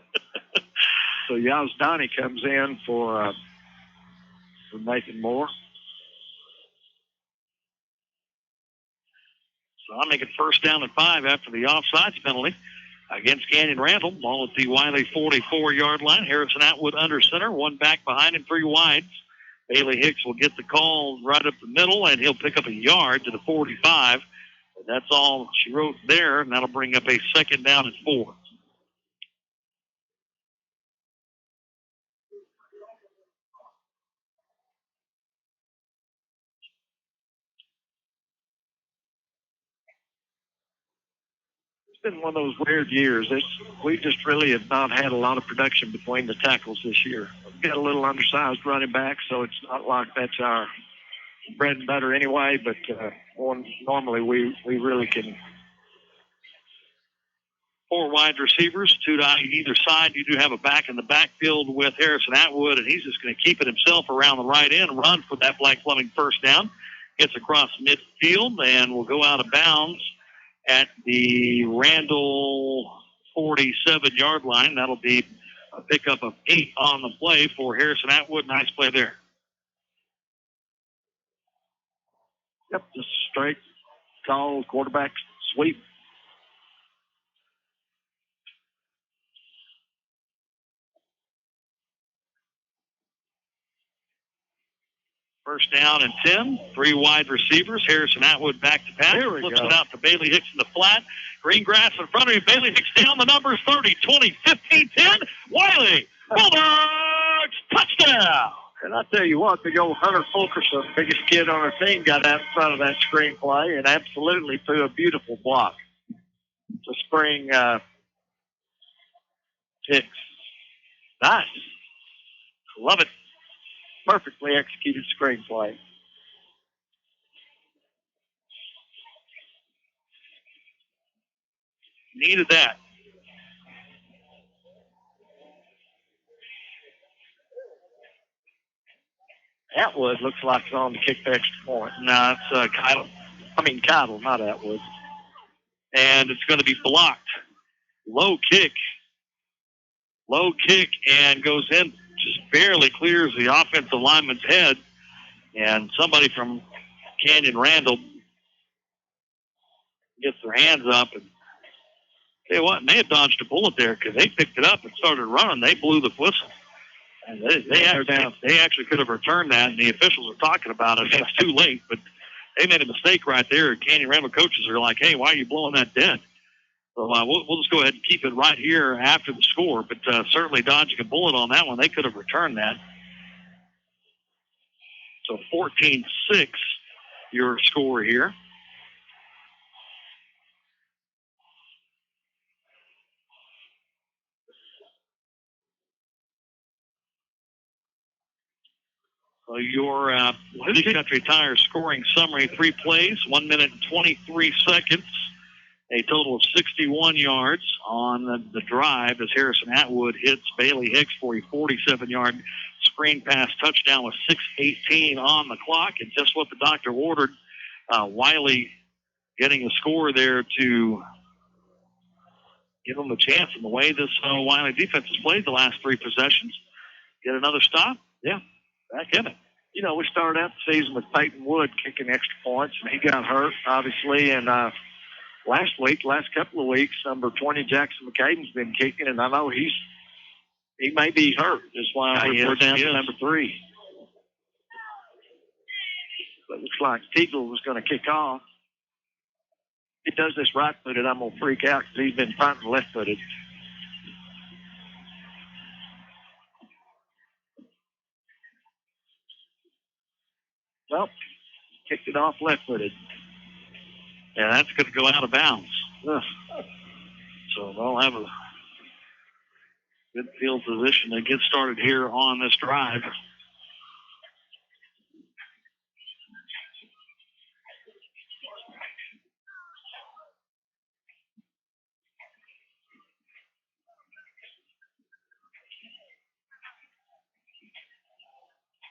So Yazdani comes in for Nathan Moore. So I'm making first down and 5 after the offsides penalty against Canyon Randall. Ball at the Wylie 44-yard line. Harrison Atwood under center. One back behind him, 3 wides. Bailey Hicks will get the call right up the middle, and he'll pick up a yard to the 45. That's all she wrote there, and that'll bring up a second down and 4. It's been one of those weird years. We just really have not had a lot of production between the tackles this year. We've got a little undersized running back, so it's not like that's our bread and butter anyway, but normally we really can. 4 wide receivers, 2 to either side. You do have a back in the backfield with Harrison Atwood, and he's just going to keep it himself around the right end, run for that Black Fleming first down. Gets across midfield and will go out of bounds at the Randall 47-yard line. That'll be a pickup of 8 on the play for Harrison Atwood. Nice play there. Yep, just straight call, quarterback sweep. First down and 10. 3 wide receivers. Harrison Atwood back to pass. Flips it out to Bailey Hicks in the flat. Green grass in front of him. Bailey Hicks down the numbers 30, 20, 15, 10. Wylie Bulldogs touchdown. And I tell you what, big old Hunter Fulkerson, biggest kid on our team, got out in front of that screenplay and absolutely threw a beautiful block to spring Hicks. Nice. Love it. Perfectly executed screenplay. Needed that. Atwood looks like it's on to kick the extra point. No, it's Keitel. Keitel, not Atwood. And it's going to be blocked. Low kick, and goes in. Just barely clears the offensive lineman's head. And somebody from Canyon Randall gets their hands up. And tell you what, may have dodged a bullet there because they picked it up and started running. They blew the whistle. And they actually could have returned that, and the officials are talking about it. It's too late, but they made a mistake right there. Canyon Randall coaches are like, hey, why are you blowing that dead? So we'll just go ahead and keep it right here after the score, but certainly dodging a bullet on that one. They could have returned that. So 14-6, your score here. So your Big Country Tire scoring summary: 3 plays, 1 minute and 23 seconds. A total of 61 yards on the drive as Harrison Atwood hits Bailey Hicks for a 47-yard screen pass touchdown with 6:18 on the clock. And just what the doctor ordered. Wylie getting a score there to give them a chance in the way this Wylie defense has played the last 3 possessions. Get another stop? Yeah, back in it. You know, we started out the season with Peyton Wood kicking extra points, and he got hurt, obviously, and last couple of weeks, number 20, Jackson McCaden's been kicking, and I know he may be hurt. That's why we're down to number 3. But it looks like Teagle was going to kick off. If he does this right-footed, I'm going to freak out because he's been punting left-footed. Well, kicked it off left-footed. Yeah, that's going to go out of bounds. Ugh. So they'll have a Good field position to get started here on this drive.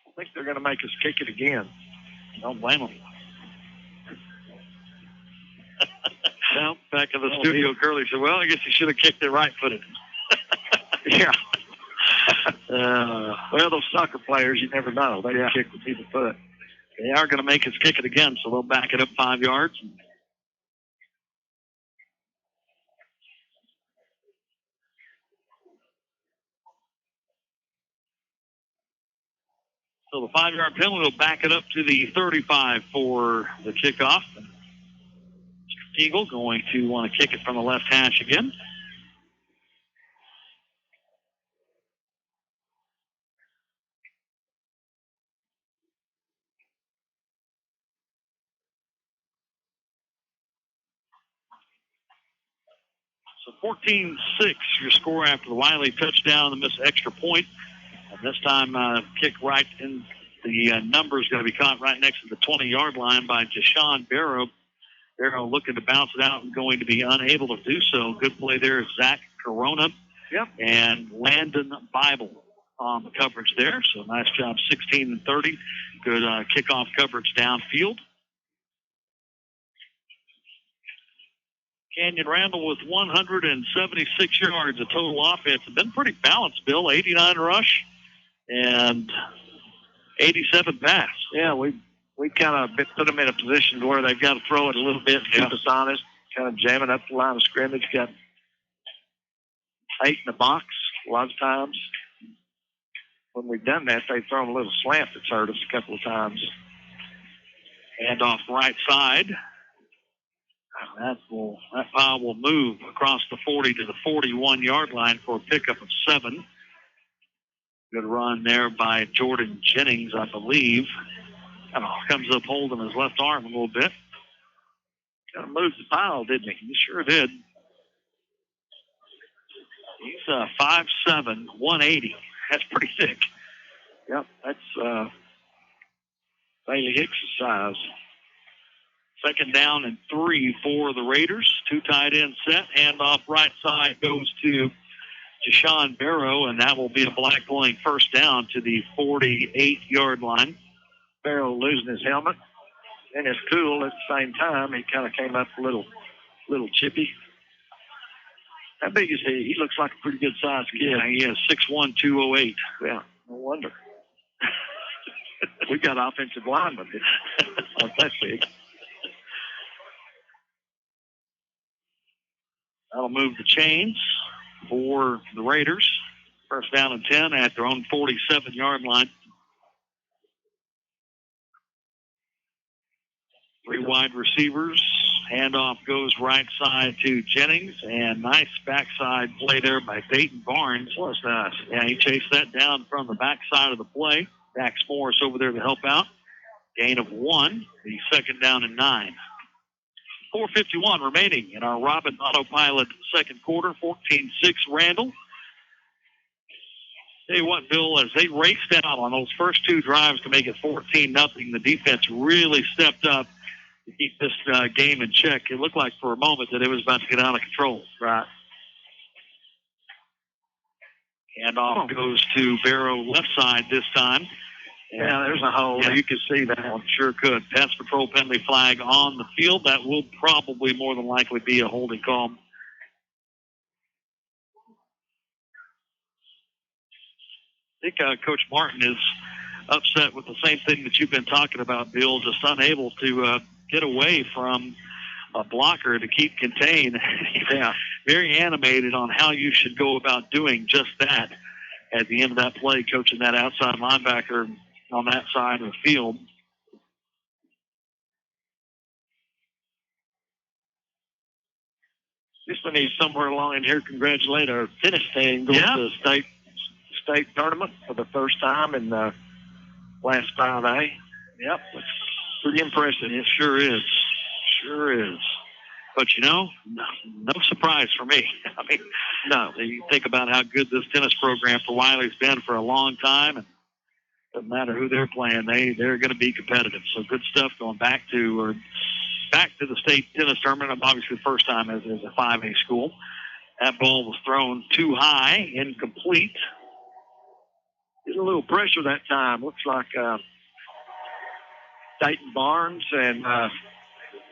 I think they're going to make us kick it again. Don't blame them. Well, back in the studio, Curly said, well, I guess he should have kicked it right-footed. Yeah. Well, those soccer players, you never know. They can kick with either foot. They are going to make us kick it again, so they'll back it up 5 yards. So the 5-yard penalty will back it up to the 35 for the kickoff. Eagle going to want to kick it from the left hash again. So 14-6, your score after the Wylie touchdown and miss extra point. And this time, kick right in the number is going to be caught right next to the 20-yard line by Deshaun Barrow. Barrow looking to bounce it out and going to be unable to do so. Good play there is Zach Corona and Landon Bible on the coverage there. So nice job, 16-30. Good kickoff coverage downfield. Canyon Randall with 176 yards of total offense. It's been pretty balanced, Bill. 89 rush and 87 pass. Yeah, we kind of put them in a position where they've got to throw it a little bit to keep us honest, kind of jamming up the line of scrimmage. Got 8 in the box a lot of times. When we've done that, they've thrown a little slant that's hurt us a couple of times. And off right side. That pile will move across the 40 to the 41-yard line for a pickup of 7. Good run there by Jordan Jennings, I believe. Kind of comes up holding his left arm a little bit. Kind of moved the pile, didn't he? He sure did. He's 5'7", 180. That's pretty thick. Yep, that's Bailey Hicks' size. Second down and 3 for the Raiders. 2 tight end set. Hand off right side goes to Deshaun Barrow, and that will be a black pulling first down to the 48-yard line. Barrow losing his helmet. And it's cool at the same time. He kind of came up a little chippy. How big is he? He looks like a pretty good sized kid. Yeah, he is 6'1", 208. Yeah, no wonder. We got offensive linemen. Aren't that big? That'll move the chains for the Raiders. First down and 10 at their own 47-yard line. 3 wide receivers. Handoff goes right side to Jennings, and nice backside play there by Dayton Barnes. Was nice. Yeah, he chased that down from the backside of the play. Dax Morris over there to help out. Gain of 1. The second down and 9. 4:51 remaining in our Robin Autopilot second quarter. 14-6 Randall. Tell you what, Bill, as they raced out on those first 2 drives to make it 14-0, the defense really stepped up to keep this game in check. It looked like for a moment that it was about to get out of control. Right. Handoff goes to Barrow left side this time. Yeah, there's a hole. Yeah. You can see that one. Sure could. Pass patrol penalty flag on the field. That will probably more than likely be a holding call. I think Coach Martin is upset with the same thing that you've been talking about, Bill, just unable to get away from a blocker to keep contained. Yeah, very animated on how you should go about doing just that at the end of that play, coaching that outside linebacker on that side of the field. Just we need somewhere along in here congratulate our tennis team going to the state tournament for the first time in the last 5A. Yep, it's pretty impressive. It sure is. Sure is. But, no surprise for me. I mean, no. You think about how good this tennis program for Wylie's been for a long time, and doesn't matter who they're playing, they're going to be competitive. So good stuff going back to the state tennis tournament. Obviously, the first time as a 5A school. That ball was thrown too high, incomplete. Get a little pressure that time. Looks like Dayton Barnes and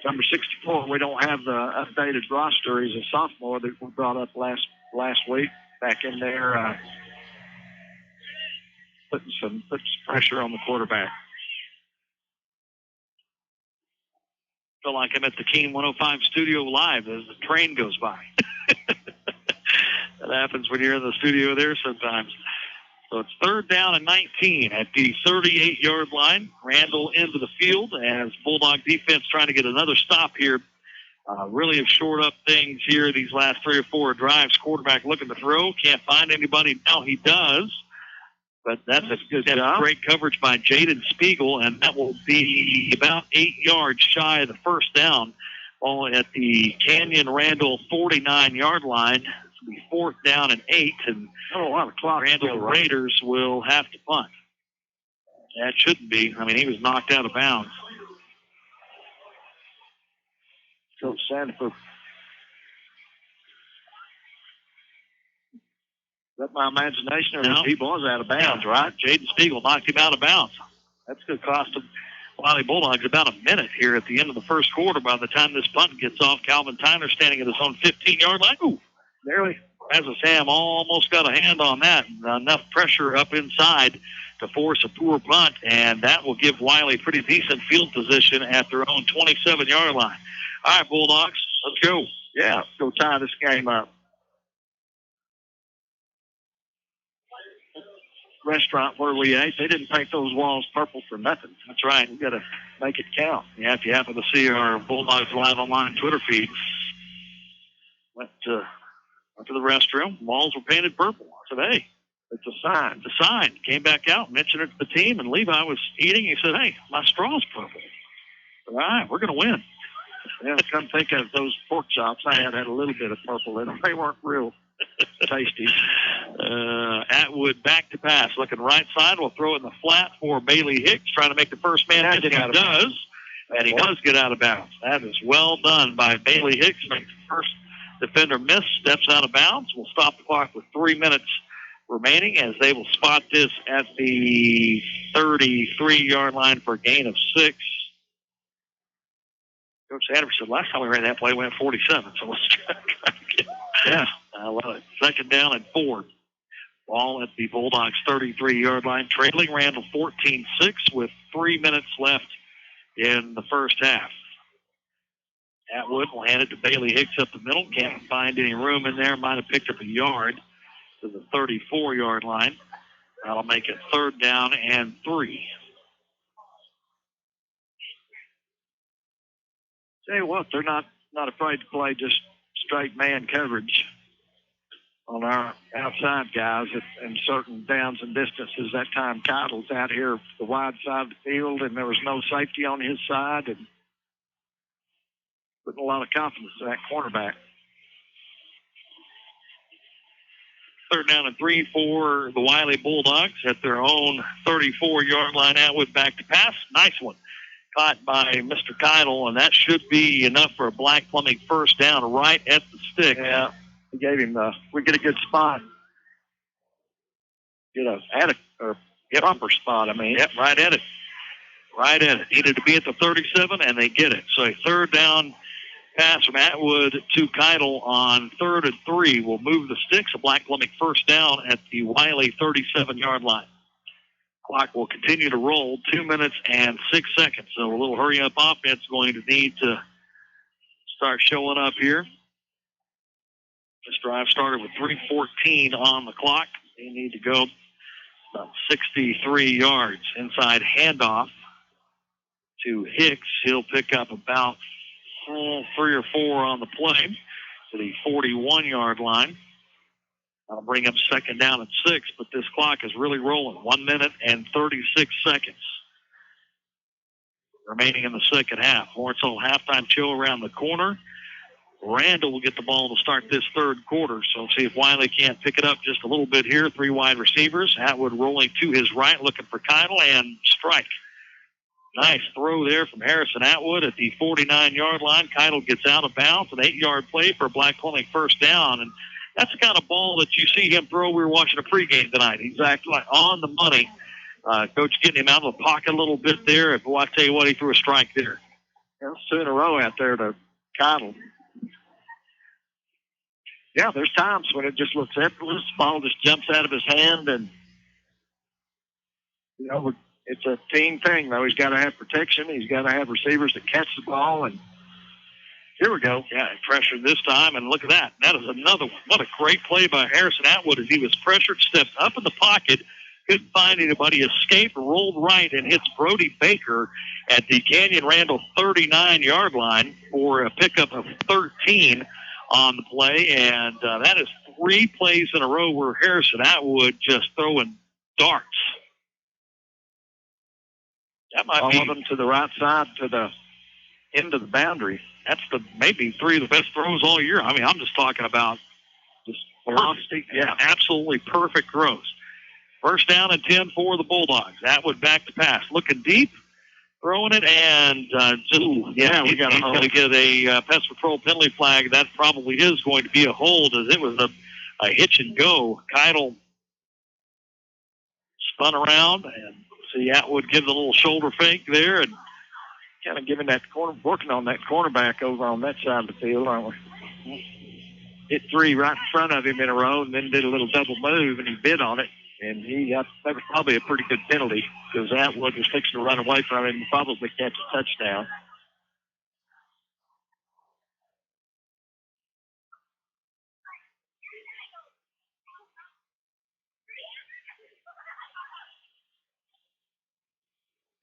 number 64. We don't have the updated roster. He's a sophomore that we brought up last week. Back in there, putting some pressure on the quarterback. Feel like I'm at the Keene 105 studio live as the train goes by. That happens when you're in the studio there sometimes. So it's 3rd down and 19 at the 38-yard line. Randall into the field as Bulldog defense trying to get another stop here. Really have shored up things here these last 3 or 4 drives. Quarterback looking to throw. Can't find anybody. Now he does. But that's great coverage by Jaden Spiegel, and that will be about 8 yards shy of the first down. Ball at the Canyon Randall 49-yard line. This will be 4th down and 8, and Randall Raiders will have to punt. That shouldn't be. I mean, he was knocked out of bounds. Coach Sanford. Is that my imagination, or he was out of bounds, right? Jaden Spiegel knocked him out of bounds. That's going to cost them Wylie Bulldogs about a minute here at the end of the first quarter. By the time this punt gets off, Calvin Tyner standing at his own 15-yard line. Ooh, nearly. Razza Sam almost got a hand on that. Enough pressure up inside to force a poor punt, and that will give Wylie pretty decent field position at their own 27-yard line. All right, Bulldogs, let's go. Yeah, let's go tie this game up. Restaurant where we ate, they didn't paint those walls purple for nothing. That's right. We got to make it count. Yeah, if you happen to see our Bulldogs Live Online Twitter feed, went to the restroom. Walls were painted purple. I said, hey, it's a sign. It's a sign. Came back out, mentioned it to the team, and Levi was eating. He said, hey, my straw's purple. All right, we're going to win. Yeah, come think of those pork chops I had a little bit of purple in them. They weren't real tasty. Atwood back to pass. Looking right side. Will throw it in the flat for Bailey Hicks. Trying to make the first man miss. He does. And he does get out of bounds. That is well done by Bailey Hicks. Makes the first defender miss. Steps out of bounds. We'll stop the clock with 3 minutes remaining as they will spot this at the 33-yard line for a gain of 6. Coach Sanders said last time we ran that play, we went 47. So let's try to get. Yeah, I love it. 2nd down and 4. Ball at the Bulldogs 33-yard line, trailing Randall 14-6 with 3 minutes left in the first half. Atwood will hand it to Bailey Hicks up the middle. Can't find any room in there. Might have picked up a yard to the 34-yard line. That'll make it 3rd down and 3. Tell you what, they're not afraid to play just straight man coverage on our outside guys in certain downs and distances. That time Keitel's out here the wide side of the field, and there was no safety on his side, and putting a lot of confidence in that cornerback. 3rd down and 3 for the Wylie Bulldogs at their own 34-yard line. Atwood back to pass. Nice one. Caught by Mr. Keitel, and that should be enough for a Black Plumbing first down right at the stick. Yeah, we gave him we get a good spot. Get a proper spot, I mean. Yep, right at it. Right at it. Needed to be at the 37, and they get it. So a 3rd down pass from Atwood to Keitel on 3rd and 3 will move the sticks. A Black Plumbing first down at the Wylie 37-yard line. Clock will continue to roll. 2 minutes and 6 seconds. So a little hurry-up offense going to need to start showing up here. This drive started with 3:14 on the clock. They need to go about 63 yards. Inside handoff to Hicks. He'll pick up about 3 or 4 on the play to the 41-yard line. That'll bring up 2nd down and 6, but this clock is really rolling. 1 minute and 36 seconds remaining in the second half. Lawrenceville halftime show around the corner. Randall will get the ball to start this third quarter. So see if Wylie can't pick it up just a little bit here. 3 wide receivers. Atwood rolling to his right, looking for Keitel, and strike. Nice throw there from Harrison Atwood at the 49-yard line. Keitel gets out of bounds. An 8-yard play for a Black Plumbing first down. And that's the kind of ball that you see him throw. We were watching a pregame tonight. He's actually on the money. Coach getting him out of the pocket a little bit there. Boy, I tell you what, he threw a strike there. That's 2 in a row out there to Keitel. Yeah, there's times when it just looks effortless. The ball just jumps out of his hand, and, you know, it's a team thing, though. He's got to have protection. He's got to have receivers that catch the ball, and here we go. Yeah, pressure this time, and look at that. That is another one. What a great play by Harrison Atwood as he was pressured, stepped up in the pocket, couldn't find anybody, escaped, rolled right, and hits Brody Baker at the Canyon Randall 39-yard line for a pickup of 13 on the play, and that is 3 plays in a row where Harrison Atwood just throwing darts. That might be them to the right side to the end of the boundary. That's maybe 3 of the best throws all year. I mean, I'm just talking about just velocity. Yeah, absolutely perfect throws. First down and 10 for the Bulldogs. Atwood back to pass, looking deep, throwing it, and we got he's going to get a pest patrol penalty flag. That probably is going to be a hold, as it was a hitch and go. Keitel spun around, and see Atwood give the little shoulder fake there, and kind of giving that corner, working on that cornerback over on that side of the field, aren't we? Hit 3 right in front of him in a row, and then did a little double move, and he bid on it. And that was probably a pretty good penalty because Atwood was fixing to run away from him and probably catch a touchdown.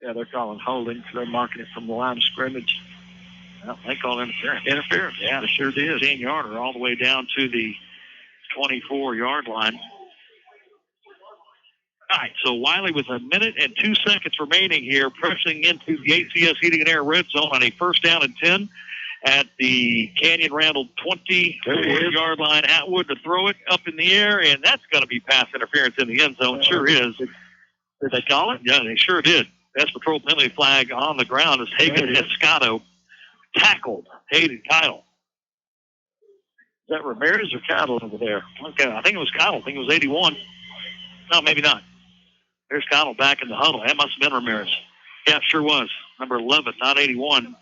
Yeah, they're calling holding because they're marking it from the line of scrimmage. Well, they called interference. Interference, yeah, they sure did. 10-yarder all the way down to the 24-yard line. All right, so Wylie with 1 minute and 2 seconds remaining here, pressing into the ACS Heating and Air red zone on a first down and 10 at the Canyon Randall 20-yard line. Atwood to throw it up in the air, and that's going to be pass interference in the end zone. Sure is. Did they call it? Yeah, they sure did. Pest patrol penalty flag on the ground as Hagan Escato tackled Hayden Keitel. Is that Ramirez or Keitel over there? Okay, I think it was Keitel. I think it was 81. No, maybe not. There's Keitel back in the huddle. That must have been Ramirez. Yeah, it sure was. Number 11, not 81.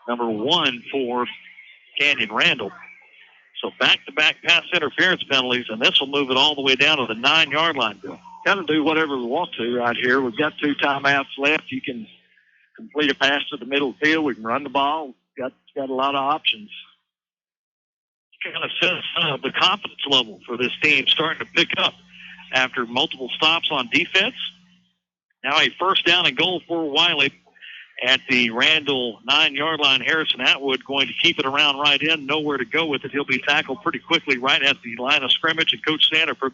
Number 1 for Canyon Randall. So back-to-back pass interference penalties, and this will move it all the way down to the 9-yard line, Bill. Kind of do whatever we want to right here. We've got 2 timeouts left. You can complete a pass to the middle field. We can run the ball. Got a lot of options. Kind of says the confidence level for this team starting to pick up after multiple stops on defense. Now a first down and goal for Wylie at the Randall 9-yard line. Harrison Atwood going to keep it around right in. Nowhere to go with it. He'll be tackled pretty quickly right at the line of scrimmage, and Coach Sanford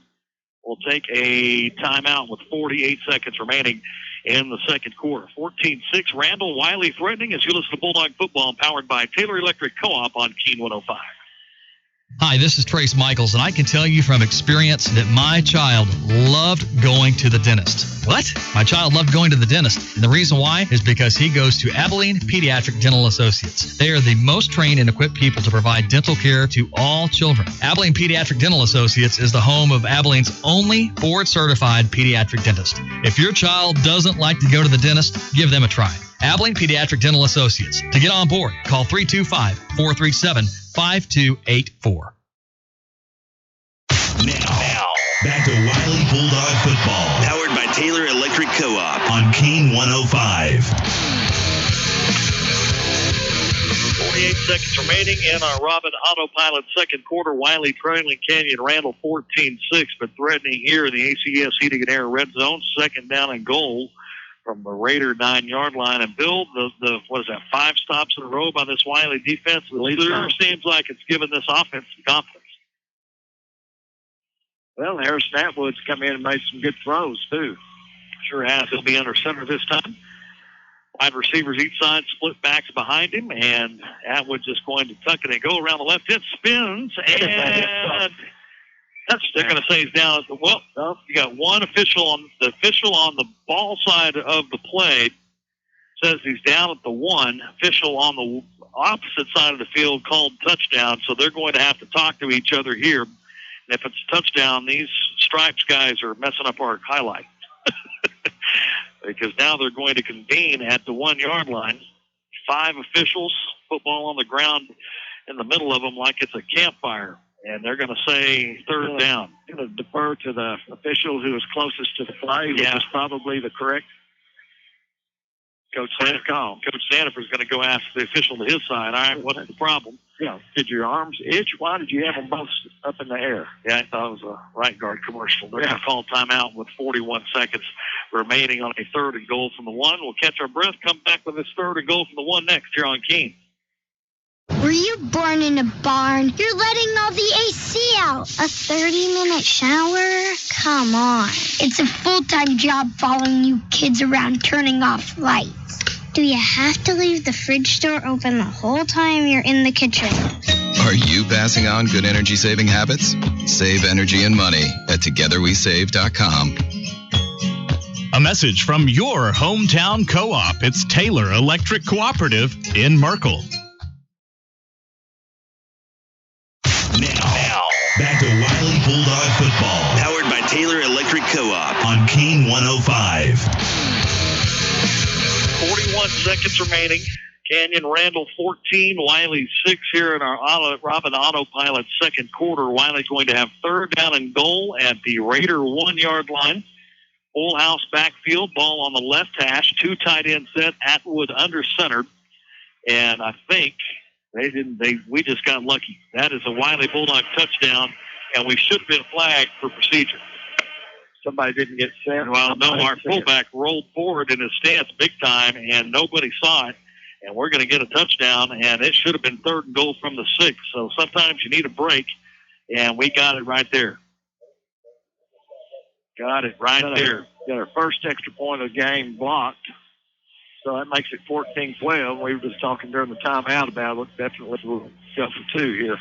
will take a timeout with 48 seconds remaining in the second quarter. 14-6, Randall. Wylie threatening as you listen to Bulldog Football, powered by Taylor Electric Co-op on Keen 105. Hi, this is Trace Michaels, and I can tell you from experience that my child loved going to the dentist. What? My child loved going to the dentist, and the reason why is because he goes to Abilene Pediatric Dental Associates. They are the most trained and equipped people to provide dental care to all children. Abilene Pediatric Dental Associates is the home of Abilene's only board-certified pediatric dentist. If your child doesn't like to go to the dentist, give them a try. Abilene Pediatric Dental Associates. To get on board, call 325-437-5284. Now, back to Wylie Bulldog football. Powered by Taylor Electric Co-op on Keen 105. 48 seconds remaining in our Robin Autopilot second quarter. Wylie trailing Canyon Randall 14-6, but threatening here in the ACS Heating and Air red zone. Second down and goal from the Raider 9-yard line. And Bill, the 5 stops in a row by this Wylie defense? It sure seems like it's given this offense some confidence. Well, Harrison Atwood's come in and made some good throws, too. Sure has. He'll be under center this time. Wide receivers each side, split backs behind him, and Atwood just going to tuck it and go around the left. It spins, and they're going to say he's down. Well, you got one official on the ball side of the play says he's down at the 1. Official on the opposite side of the field called touchdown, so they're going to have to talk to each other here. And if it's a touchdown, these Stripes guys are messing up our highlight. Because now they're going to convene at the 1-yard line. 5 officials, football on the ground in the middle of them like it's a campfire. And they're going to say third down. Going to defer to the official who is closest to the play, which is probably the correct Coach Sandifer's going to go ask the official to his side. All right, what's the problem? Yeah, did your arms itch? Why did you have them both up in the air? Yeah, I thought it was a right guard commercial. They're going to call timeout with 41 seconds remaining on a 3rd and goal from the 1. We'll catch our breath, come back with this 3rd and goal from the 1 next here on Keene. Were you born in a barn? You're letting all the AC out. A 30-minute shower? Come on. It's a full-time job following you kids around turning off lights. Do you have to leave the fridge door open the whole time you're in the kitchen? Are you passing on good energy-saving habits? Save energy and money at togetherwesave.com. A message from your hometown co-op. It's Taylor Electric Cooperative in Merkel. Now, back to Wylie Bulldog football. Powered by Taylor Electric Co-op on Keene 105. 41 seconds remaining. Canyon Randall 14, Wylie 6 here in our Robin Autopilot second quarter. Wylie going to have 3rd down and goal at the Raider 1-yard line. Full house backfield, ball on the left hash, 2 tight end set, Atwood under center. And I think we just got lucky. That is a Wylie Bulldog touchdown, and we should have been flagged for procedure. Somebody didn't get set. Well, no, our fullback rolled forward in his stance big time, and nobody saw it. And we're going to get a touchdown, and it should have been 3rd and goal from the 6. So sometimes you need a break, and we got it right there. Got it right there. Got our first extra point of the game blocked. So that makes it 14-12. We were just talking during the timeout about it. Definitely we'll go for 2 here.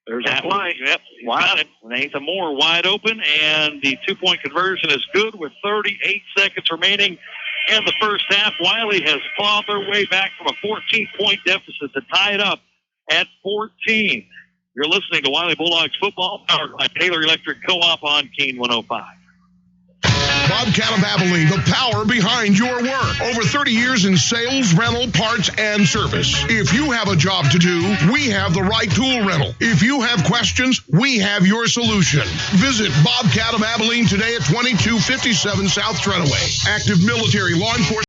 There's that play. Yep, got it. Nathan Moore wide open, and the 2-point conversion is good with 38 seconds remaining in the first half. Wylie has clawed their way back from a 14-point deficit to tie it up at 14. You're listening to Wylie Bulldogs football, powered by Taylor Electric Co-op on Keene 105. Bobcat of Abilene, the power behind your work. Over 30 years in sales, rental, parts, and service. If you have a job to do, we have the right tool rental. If you have questions, we have your solution. Visit Bobcat of Abilene today at 2257 South Treadaway. Active military, law enforcement.